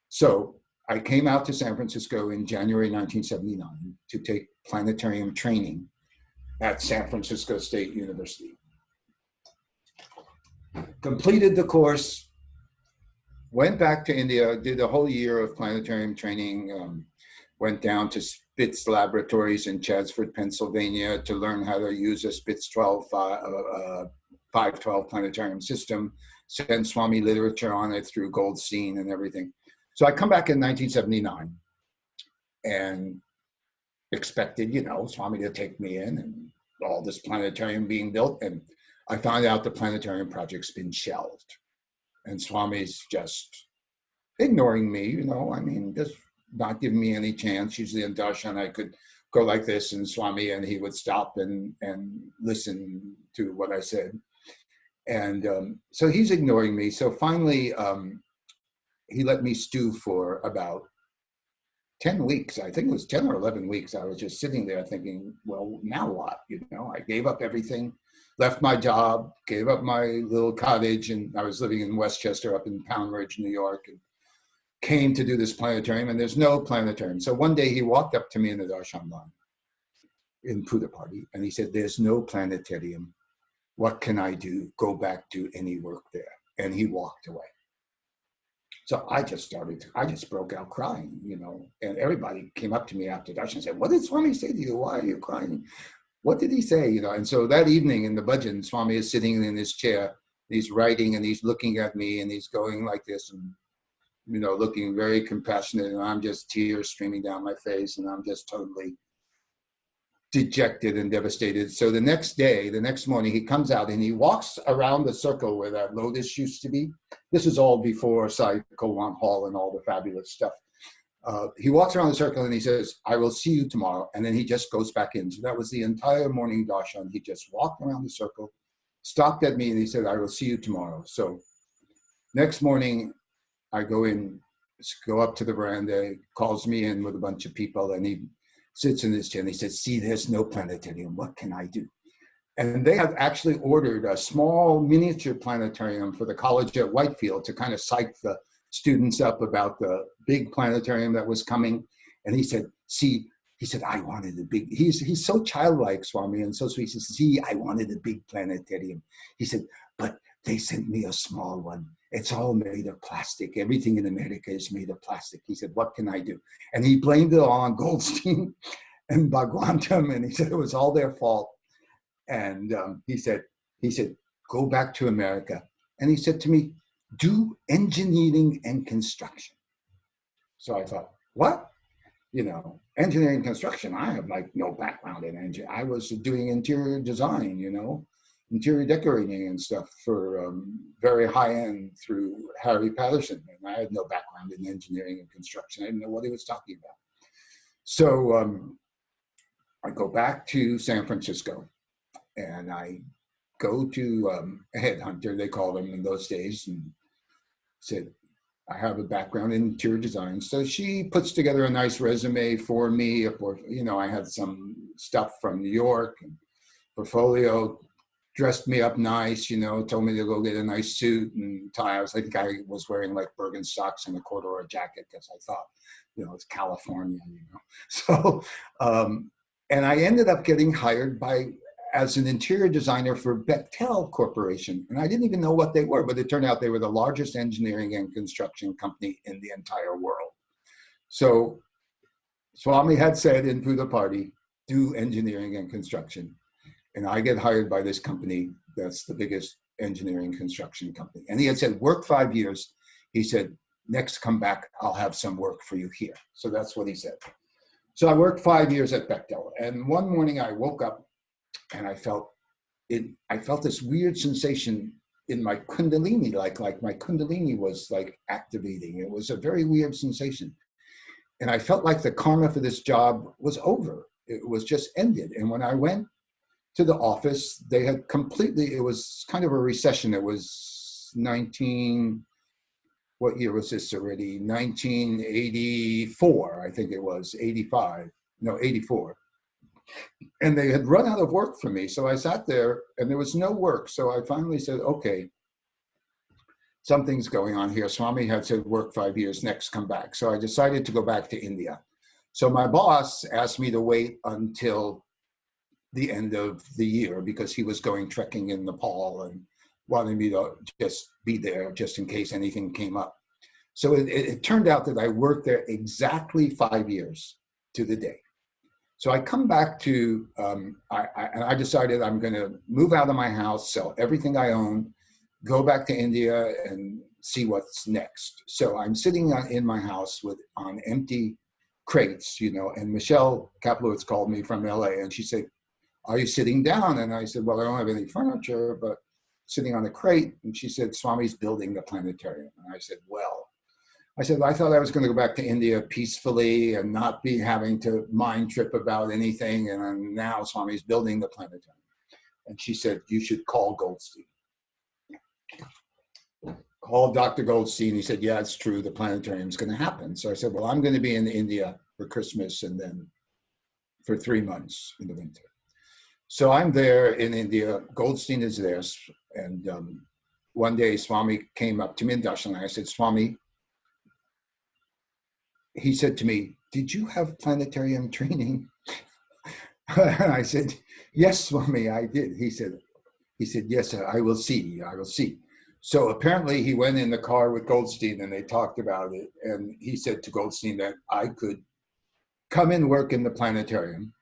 So I came out to San Francisco in January 1979 to take planetarium training at San Francisco State University. Completed the course, went back to India, did a whole year of planetarium training, went down to Spitz Laboratories in Chatsford, Pennsylvania to learn how to use a Spitz 512 planetarium system, sent Swami literature on it through Goldstein and everything. So I come back in 1979 and expected, you know, Swami to take me in and all this planetarium being built. And I found out the planetarium project's been shelved. And Swami's just ignoring me, you know, I mean, just not giving me any chance. Usually in darshan, I could go like this and Swami, and he would stop and listen to what I said. And so he's ignoring me. So finally, he let me stew for about 10 weeks. I think it was 10 or 11 weeks. I was just sitting there thinking, well, now what? You know, I gave up everything, left my job, gave up my little cottage, and I was living in Westchester up in Pound Ridge, New York, and came to do this planetarium, and there's no planetarium. So one day he walked up to me in the darshan line in Puja Party, and he said, there's no planetarium. What can I do? Go back to any work there. And he walked away. So I just broke out crying, you know, and everybody came up to me after darshan and said, what did Swami say to you? Why are you crying? What did he say? You know, and so that evening in the bhajan, Swami is sitting in his chair, he's writing and he's looking at me and he's going like this and, you know, looking very compassionate, and I'm just tears streaming down my face and I'm just totally dejected and devastated. So the next morning, he comes out and he walks around the circle where that lotus used to be. This is all before Sai Kowan Hall and all the fabulous stuff. He walks around the circle and he says, I will see you tomorrow. And then he just goes back in. So that was the entire morning darshan. He just walked around the circle, stopped at me, and he said, I will see you tomorrow. So next morning, I go up to the veranda, calls me in with a bunch of people, and he sits in his chair and he says, see, there's no planetarium. What can I do? And they had actually ordered a small miniature planetarium for the college at Whitefield to kind of psych the students up about the big planetarium that was coming. And he said, see, he said, I wanted a big, he's so childlike, Swami, and so sweet. He says, see, I wanted a big planetarium. He said, but they sent me a small one. It's all made of plastic. Everything in America is made of plastic. He said, what can I do? And he blamed it all on Goldstein and Bhagwan, and he said it was all their fault. And he said, go back to America. And he said to me, do engineering and construction. So I thought, what? You know, engineering and construction, I have like no background in engineering. I was doing interior design, you know, interior decorating and stuff for very high end through Harry Patterson. And I had no background in engineering and construction. I didn't know what he was talking about. So I go back to San Francisco and I go to a headhunter, they called them in those days, and said, I have a background in interior design. So she puts together a nice resume for me. You know, I had some stuff from New York and portfolio, dressed me up nice, you know, told me to go get a nice suit and tie. I think I was wearing like Birkenstocks and a corduroy jacket because I thought, you know, it's California, you know. So, and I ended up getting hired as an interior designer for Bechtel Corporation. And I didn't even know what they were, but it turned out they were the largest engineering and construction company in the entire world. So Swami had said in Buddha Party, do engineering and construction. And I get hired by this company that's the biggest engineering construction company. And he had said, work 5 years. He said, next come back, I'll have some work for you here. So that's what he said. So I worked 5 years at Bechtel. And one morning I woke up and I felt this weird sensation in my kundalini, like my kundalini was like activating. It was a very weird sensation. And I felt like the karma for this job was over. It was just ended. And when I went to the office, they had completely, it was kind of a recession. It was what year was this already? 1984, I think it was, 85, no, 84. And they had run out of work for me. So I sat there and there was no work. So I finally said, okay, something's going on here. Swami had said, work 5 years, next come back. So I decided to go back to India. So my boss asked me to wait until the end of the year because he was going trekking in Nepal and wanted me to just be there just in case anything came up. So it turned out that I worked there exactly 5 years to the day. So I come back to, I decided I'm going to move out of my house, sell everything I own, go back to India and see what's next. So I'm sitting in my house on empty crates, you know, and Michelle Kaplowitz called me from LA and she said, are you sitting down? And I said, well, I don't have any furniture, but sitting on a crate. And she said, Swami's building the planetarium. And I said, I thought I was going to go back to India peacefully and not be having to mind trip about anything. And now Swami's building the planetarium. And she said, you should call Goldstein. Called Dr. Goldstein. He said, yeah, it's true. The planetarium's going to happen. So I said, well, I'm going to be in India for Christmas and then for 3 months in the winter. So I'm there in India. Goldstein is there. And one day Swami came up to me in Darshan and I said, Swami, he said to me, did you have planetarium training? And I said, yes, Swami, I did. He said, yes, I will see. So apparently he went in the car with Goldstein and they talked about it. And he said to Goldstein that I could come and work in the planetarium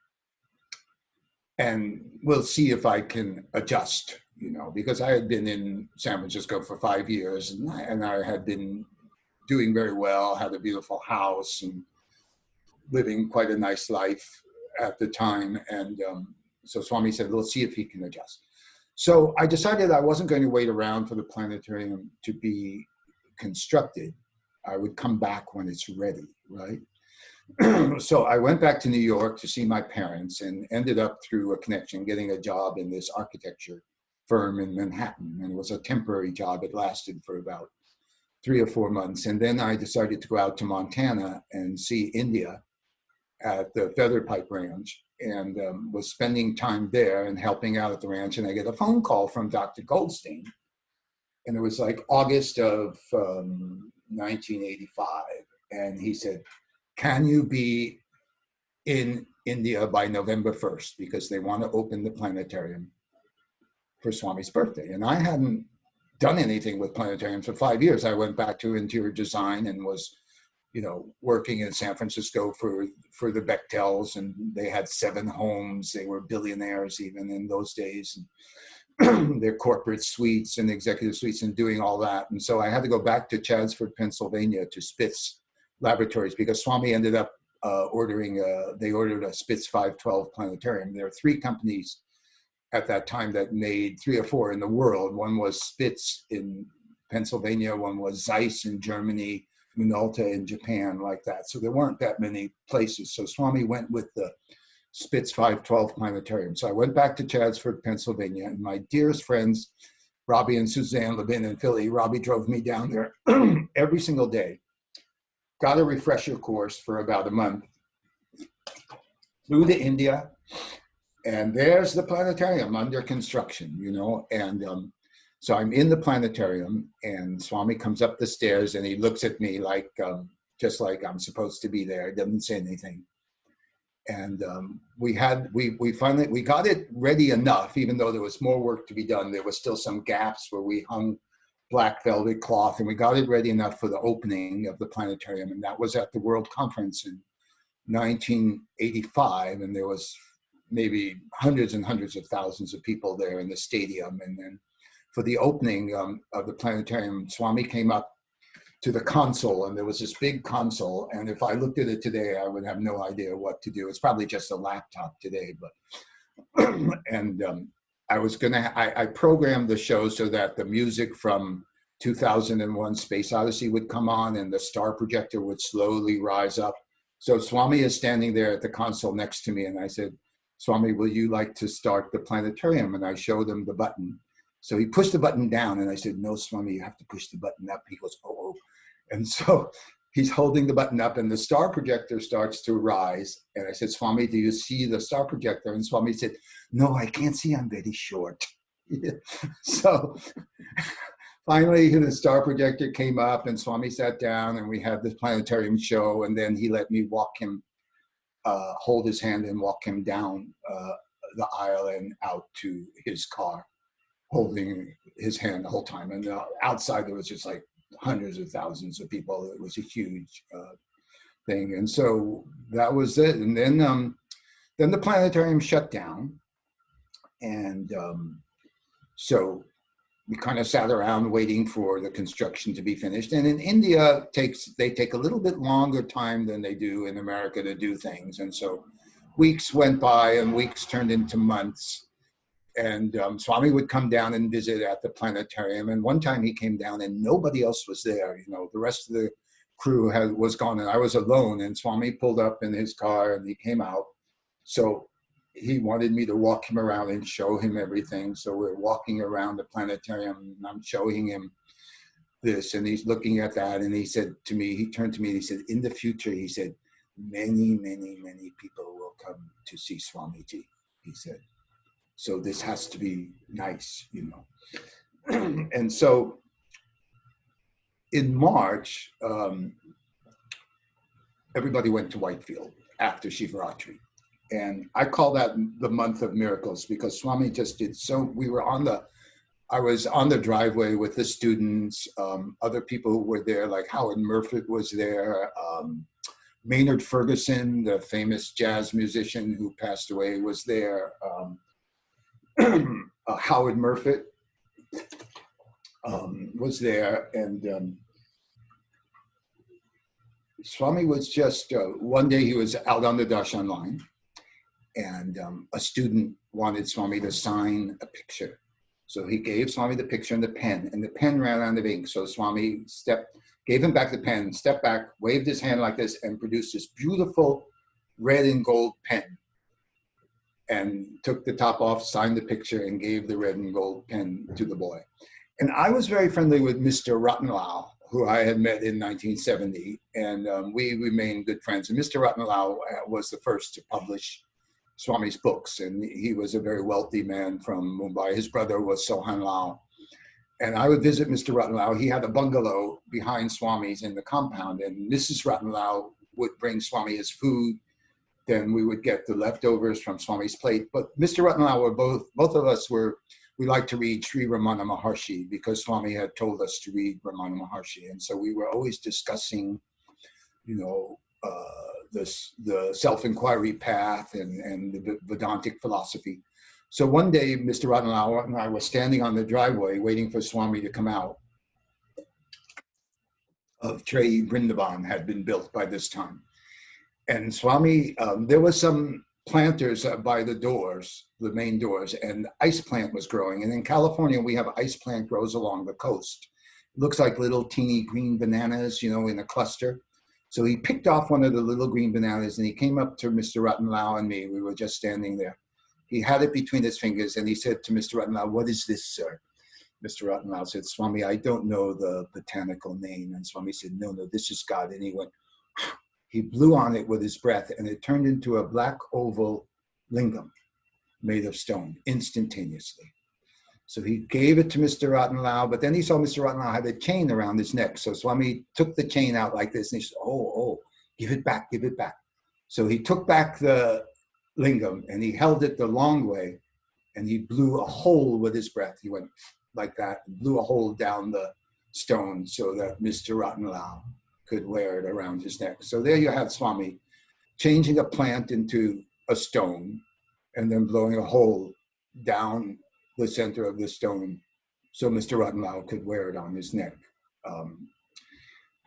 and we'll see if I can adjust, you know, because I had been in San Francisco for 5 years and I had been doing very well, had a beautiful house and living quite a nice life at the time. And so Swami said, let's see if he can adjust. So I decided I wasn't going to wait around for the planetarium to be constructed. I would come back when it's ready, right? So I went back to New York to see my parents and ended up through a connection getting a job in this architecture firm in Manhattan. And it was a temporary job. It lasted for about 3 or 4 months. And then I decided to go out to Montana and see India at the Feather Pipe Ranch and was spending time there and helping out at the ranch. And I get a phone call from Dr. Goldstein. And it was like August of 1985. And he said, can you be in India by November 1st? Because they want to open the planetarium for Swami's birthday. And I hadn't done anything with planetariums for 5 years. I went back to interior design and was, working in San Francisco for the Bechtels, and they had 7 homes. They were billionaires even in those days. And their corporate suites and executive suites and doing all that. And so I had to go back to Chatsford, Pennsylvania to Spitz Laboratories because Swami ended up they ordered a Spitz 512 planetarium. There are 3 companies at that time that made 3 or 4 in the world. One was Spitz in Pennsylvania, one was Zeiss in Germany, Minolta in Japan, like that. So there weren't that many places. So Swami went with the Spitz 512 planetarium. So I went back to Chatsford, Pennsylvania, and my dearest friends, Robbie and Suzanne Levin in Philly, Robbie drove me down there every single day. Got a refresher course for about a month. Flew to India, and there's the planetarium under construction, and so I'm in the planetarium, and Swami comes up the stairs, and he looks at me like, just like I'm supposed to be there. He doesn't say anything. And we got it ready enough, even though there was more work to be done. There was still some gaps where we hung black velvet cloth, and we got it ready enough for the opening of the planetarium. And that was at the World Conference in 1985, and there was maybe hundreds and hundreds of thousands of people there in the stadium. And then for the opening of the planetarium, Swami came up to the console, and there was this big console. And if I looked at it today, I would have no idea what to do. It's probably just a laptop today, but and I programmed the show so that the music from 2001 Space Odyssey would come on, and the star projector would slowly rise up. So Swami is standing there at the console next to me, and I said, Swami, will you like to start the planetarium? And I showed him the button. So he pushed the button down, and I said, no, Swami, you have to push the button up. He goes, oh. And so he's holding the button up, and the star projector starts to rise. And I said, Swami, do you see the star projector? And Swami said, no, I can't see. I'm very short. So finally, the star projector came up, and Swami sat down, and we had this planetarium show. And then he let me walk him, hold his hand and walk him down the aisle and out to his car, holding his hand the whole time. And outside, there was just like hundreds of thousands of people. It was a huge thing. And so that was it. And then the planetarium shut down. And so we kind of sat around waiting for the construction to be finished. And in India, they take a little bit longer time than they do in America to do things. And so weeks went by, and weeks turned into months. And Swami would come down and visit at the planetarium. And one time he came down and nobody else was there. The rest of the crew was gone, and I was alone. And Swami pulled up in his car, and he came out. So he wanted me to walk him around and show him everything. So we're walking around the planetarium, and I'm showing him this, and he's looking at that. And he said to me, he turned to me and he said, in the future, he said, many, many, many people will come to see Swamiji, he said. So this has to be nice, And so in March, everybody went to Whitefield after Shivaratri. And I call that the month of miracles, because Swami just did so. I was on the driveway with the students, other people who were there, like Howard Murphy was there, Maynard Ferguson, the famous jazz musician who passed away, was there. Howard Murphy was there, and Swami was just, one day he was out on the Darshan line, and a student wanted Swami to sign a picture. So he gave Swami the picture and the pen ran out of ink. So Swami gave him back the pen, stepped back, waved his hand like this, and produced this beautiful red and gold pen, and took the top off, signed the picture, and gave the red and gold pen to the boy. And I was very friendly with Mr. Ratnalal, who I had met in 1970, and we remained good friends. And Mr. Ratnalal was the first to publish Swami's books, and he was a very wealthy man from Mumbai. His brother was Sohan Lal. And I would visit Mr. Ratnalal. He had a bungalow behind Swami's in the compound, and Mrs. Ratnalal would bring Swami his food. Then we would get the leftovers from Swami's plate. But Mr. Ratnalal were both of us we liked to read Sri Ramana Maharshi because Swami had told us to read Ramana Maharshi. And so we were always discussing, you know, the self-inquiry path and the Vedantic philosophy. So one day, Mr. Ratnalal and I were standing on the driveway waiting for Swami to come out. Of Trey Vrindavan had been built by this time. And Swami, there was some planters by the doors, the main doors, and ice plant was growing. And in California, we have ice plant grows along the coast. It looks like little teeny green bananas, you know, in a cluster. So he picked off one of the little green bananas and he came up to Mr. Ratnalal and me. We were just standing there. He had it between his fingers and he said to Mr. Ratnalal, "What is this, sir?" Mr. Ratnalal said, "Swami, I don't know the botanical name." And Swami said, "No, this is God." And he went, he blew on it with his breath and it turned into a black oval lingam made of stone instantaneously. So he gave it to Mr. Ratnalal, but then he saw Mr. Ratnalal had a chain around his neck. So Swami took the chain out like this and he said, oh, give it back, give it back. So he took back the lingam and he held it the long way and he blew a hole with his breath. He went like that, blew a hole down the stone so that Mr. Ratnalal could wear it around his neck. So there you have Swami changing a plant into a stone and then blowing a hole down the center of the stone so Mr. Ratnalal could wear it on his neck.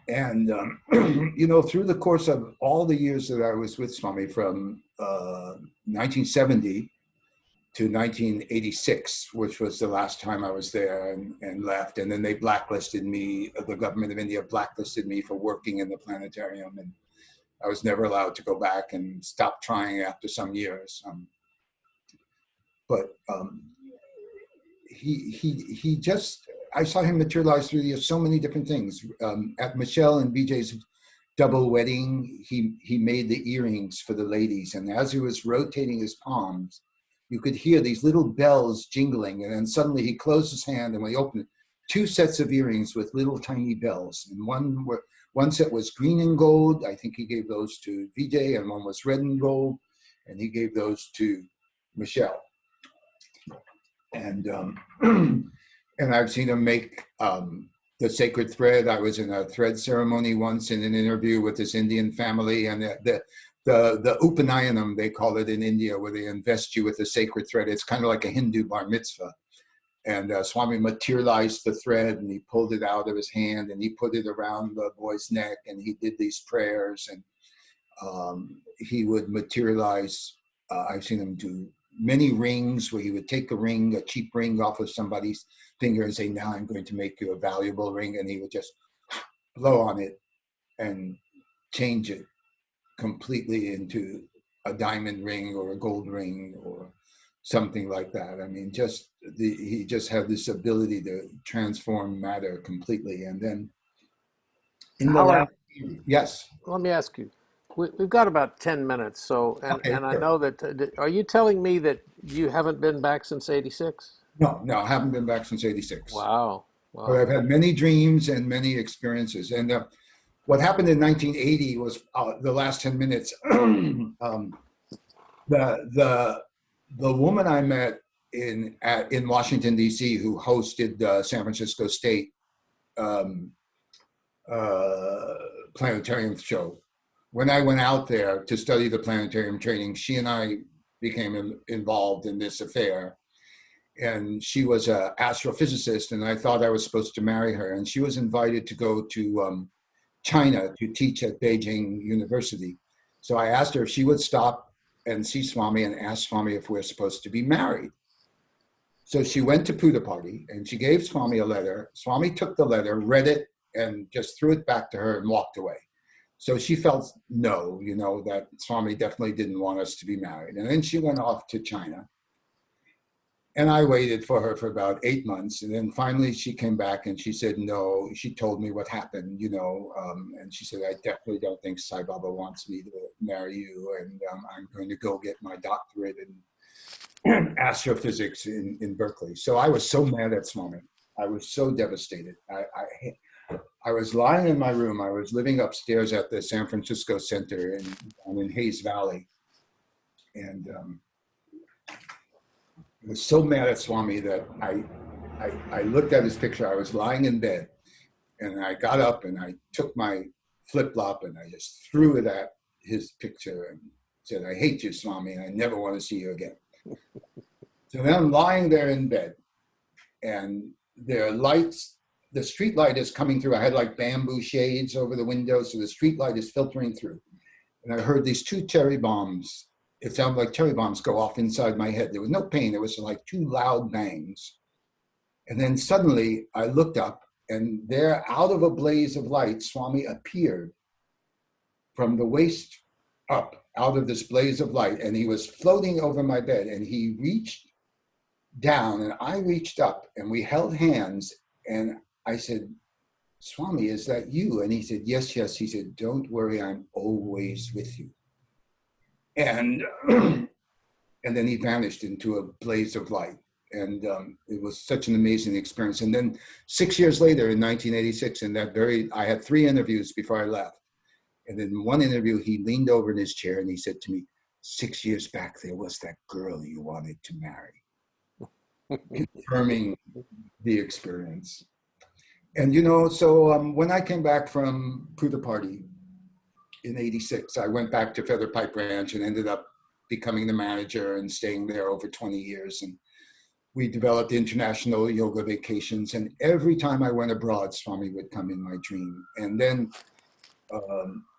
You know, through the course of all the years that I was with Swami from 1970 to 1986, which was the last time I was there and left. And then they blacklisted me, the government of India blacklisted me for working in the planetarium. And I was never allowed to go back and stopped trying after some years. He just, I saw him materialize through the years, so many different things. At Michelle and BJ's double wedding, he made the earrings for the ladies. And as he was rotating his palms, you could hear these little bells jingling. And then suddenly he closed his hand and when he opened it, 2 sets of earrings with little tiny bells. And one set was green and gold. I think he gave those to Vijay, and one was red and gold. And he gave those to Michelle. And and I've seen him make the sacred thread. I was in a thread ceremony once in an interview with this Indian family, and the Upanayanam, they call it in India, where they invest you with a sacred thread. It's kind of like a Hindu bar mitzvah. And Swami materialized the thread and he pulled it out of his hand and he put it around the boy's neck and he did these prayers. And he would materialize, I've seen him do many rings where he would take a cheap ring off of somebody's finger and say, "Now I'm going to make you a valuable ring." And he would just blow on it and change it completely into a diamond ring or a gold ring or something like that. I mean, he just had this ability to transform matter completely. And then in the Howard, last, yes. let me ask you. We've got about 10 minutes. So, Okay, and I sure. know that, are you telling me that you haven't been back since 86? No, I haven't been back since 86. Wow. But I've had many dreams and many experiences. And what happened in 1980 was the last 10 minutes. The woman I met in Washington, D.C., who hosted the San Francisco State planetarium show, when I went out there to study the planetarium training, she and I became involved in this affair. And she was an astrophysicist, and I thought I was supposed to marry her. And she was invited to go to China to teach at Beijing University. So I asked her if she would stop and see Swami and ask Swami if we're supposed to be married. So she went to Puja Party and she gave Swami a letter. Swami took the letter, read it, and just threw it back to her and walked away. So she felt no, that Swami definitely didn't want us to be married. And then she went off to China. And I waited for her for about 8 months. And then finally she came back and she said, no, she told me what happened, and she said, I definitely don't think Sai Baba wants me to marry you. And I'm going to go get my doctorate in astrophysics in Berkeley. So I was so mad at Swami. I was so devastated. I was lying in my room. I was living upstairs at the San Francisco Center in Hayes Valley. And I was so mad at Swami that I looked at his picture. I was lying in bed and I got up and I took my flip-flop and I just threw it at his picture and said, I hate you, Swami, and I never want to see you again. So then I'm lying there in bed and there are lights, the street light is coming through. I had like bamboo shades over the window, so the street light is filtering through. And I heard these two cherry bombs. It sounded like cherry bombs go off inside my head. There was no pain. It was like two loud bangs. And then suddenly I looked up and there, out of a blaze of light, Swami appeared from the waist up, out of this blaze of light. And he was floating over my bed and he reached down and I reached up and we held hands. And I said, Swami, is that you? And he said, yes, yes. He said, don't worry, I'm always with you. And then he vanished into a blaze of light. And it was such an amazing experience. And then 6 years later, in 1986, I had 3 interviews before I left. And in one interview, he leaned over in his chair and he said to me, 6 years back, there was that girl you wanted to marry, confirming the experience. And, when I came back from Puda Party in 86, I went back to Feather Pipe Ranch and ended up becoming the manager and staying there over 20 years. And we developed international yoga vacations. And every time I went abroad, Swami would come in my dream. And then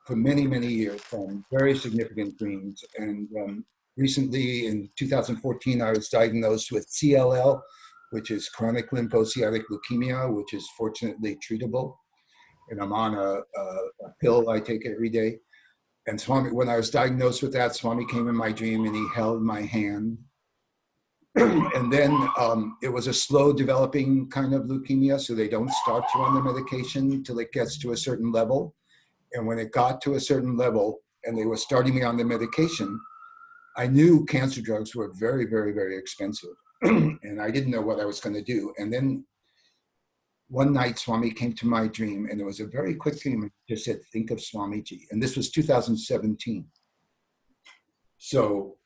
for many, many years, very significant dreams. And recently in 2014, I was diagnosed with CLL, which is chronic lymphocytic leukemia, which is fortunately treatable. And I'm on a pill I take every day. And Swami, when I was diagnosed with that, Swami came in my dream and he held my hand. And then it was a slow developing kind of leukemia, so they don't start you on the medication until it gets to a certain level. And when it got to a certain level and they were starting me on the medication, I knew cancer drugs were very, very, very expensive. And I didn't know what I was going to do. And then one night, Swami came to my dream, and it was a very quick dream. He just said, think of Swamiji. And this was 2017. So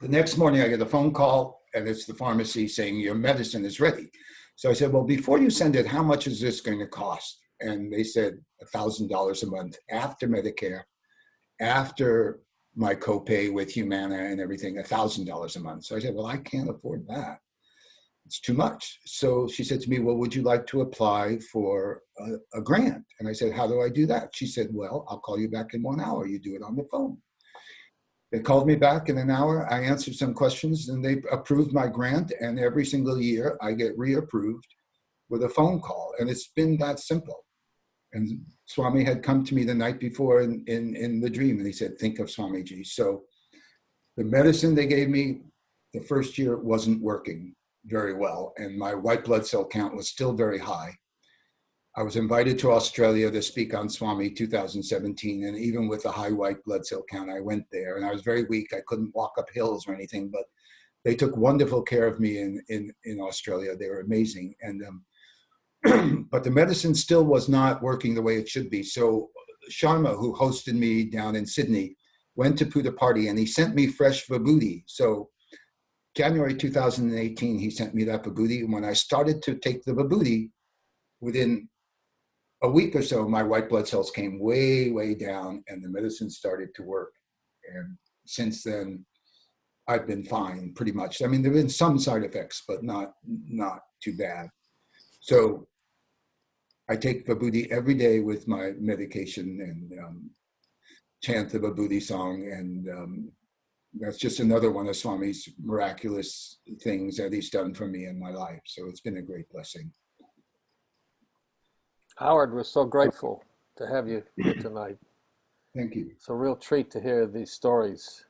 the next morning, I get a phone call, and it's the pharmacy saying, your medicine is ready. So I said, well, before you send it, how much is this going to cost? And they said $1,000 a month after Medicare, after my copay with Humana and everything, $1,000 a month. So I said, well, I can't afford that. It's too much. So she said to me, well, would you like to apply for a grant? And I said, how do I do that? She said, well, I'll call you back in 1 hour. You do it on the phone. They called me back in an hour. I answered some questions and they approved my grant. And every single year I get reapproved with a phone call. And it's been that simple. And Swami had come to me the night before in the dream and he said, think of Swamiji. So the medicine they gave me the first year wasn't working very well. And my white blood cell count was still very high. I was invited to Australia to speak on Swami 2017. And even with a high white blood cell count, I went there and I was very weak. I couldn't walk up hills or anything, but they took wonderful care of me in Australia. They were amazing. And but the medicine still was not working the way it should be. So Sharma, who hosted me down in Sydney, went to Puda Party and he sent me fresh vibhuti. So January 2018, he sent me that vibhuti. And when I started to take the vibhuti, within a week or so, my white blood cells came way, way down and the medicine started to work. And since then, I've been fine pretty much. I mean, there have been some side effects, but not too bad. So I take vibhuti every day with my medication and chant the vibhuti song. And that's just another one of Swami's miraculous things that he's done for me in my life. So it's been a great blessing. Howard, we're so grateful to have you here tonight. Thank you. It's a real treat to hear these stories.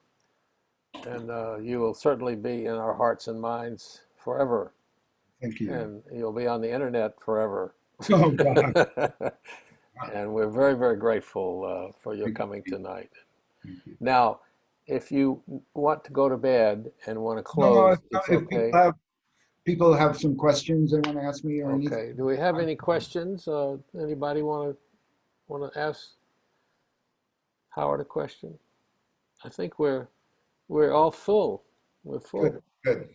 And you will certainly be in our hearts and minds forever. Thank you. And you'll be on the internet forever. Oh, God. And we're very, very grateful for your Thank coming you. tonight. Thank you. Now, if you want to go to bed and want to No, close, it's if okay. people have some questions they want to ask me or anything. Okay. Do we have any questions? Anybody want to ask Howard a question? I think we're all full. We're full. Good.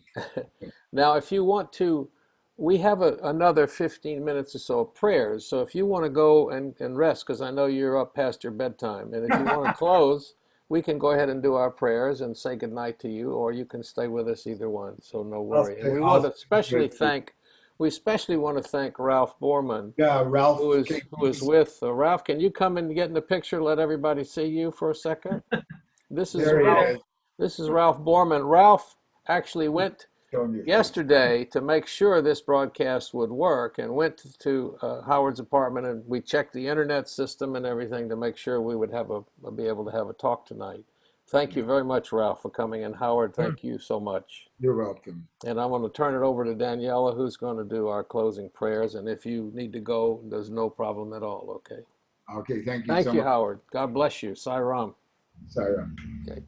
Now, if you want to, we have another 15 minutes or so of prayers. So if you want to go and rest, because I know you're up past your bedtime, and if you want to close, we can go ahead and do our prayers and say goodnight to you, or you can stay with us, either one. So no worry. And we want to we especially want to thank Ralph Borman, Yeah, Ralph. who is with Ralph. Can you come and get in the picture? Let everybody see you for a second. This is There he Ralph. is. This is Ralph Borman. Ralph actually went Showing your face. yesterday to make sure this broadcast would work, and went to Howard's apartment, and we checked the internet system and everything to make sure we would be able to have a talk tonight. Thank you very much, Ralph, for coming, and Howard, thank you so much. You're welcome. And I'm going to turn it over to Daniela, who's going to do our closing prayers, and if you need to go, there's no problem at all, okay? Okay, thank you Thank so you, much. Howard. God bless you. Sai Ram. Sorry. Okay.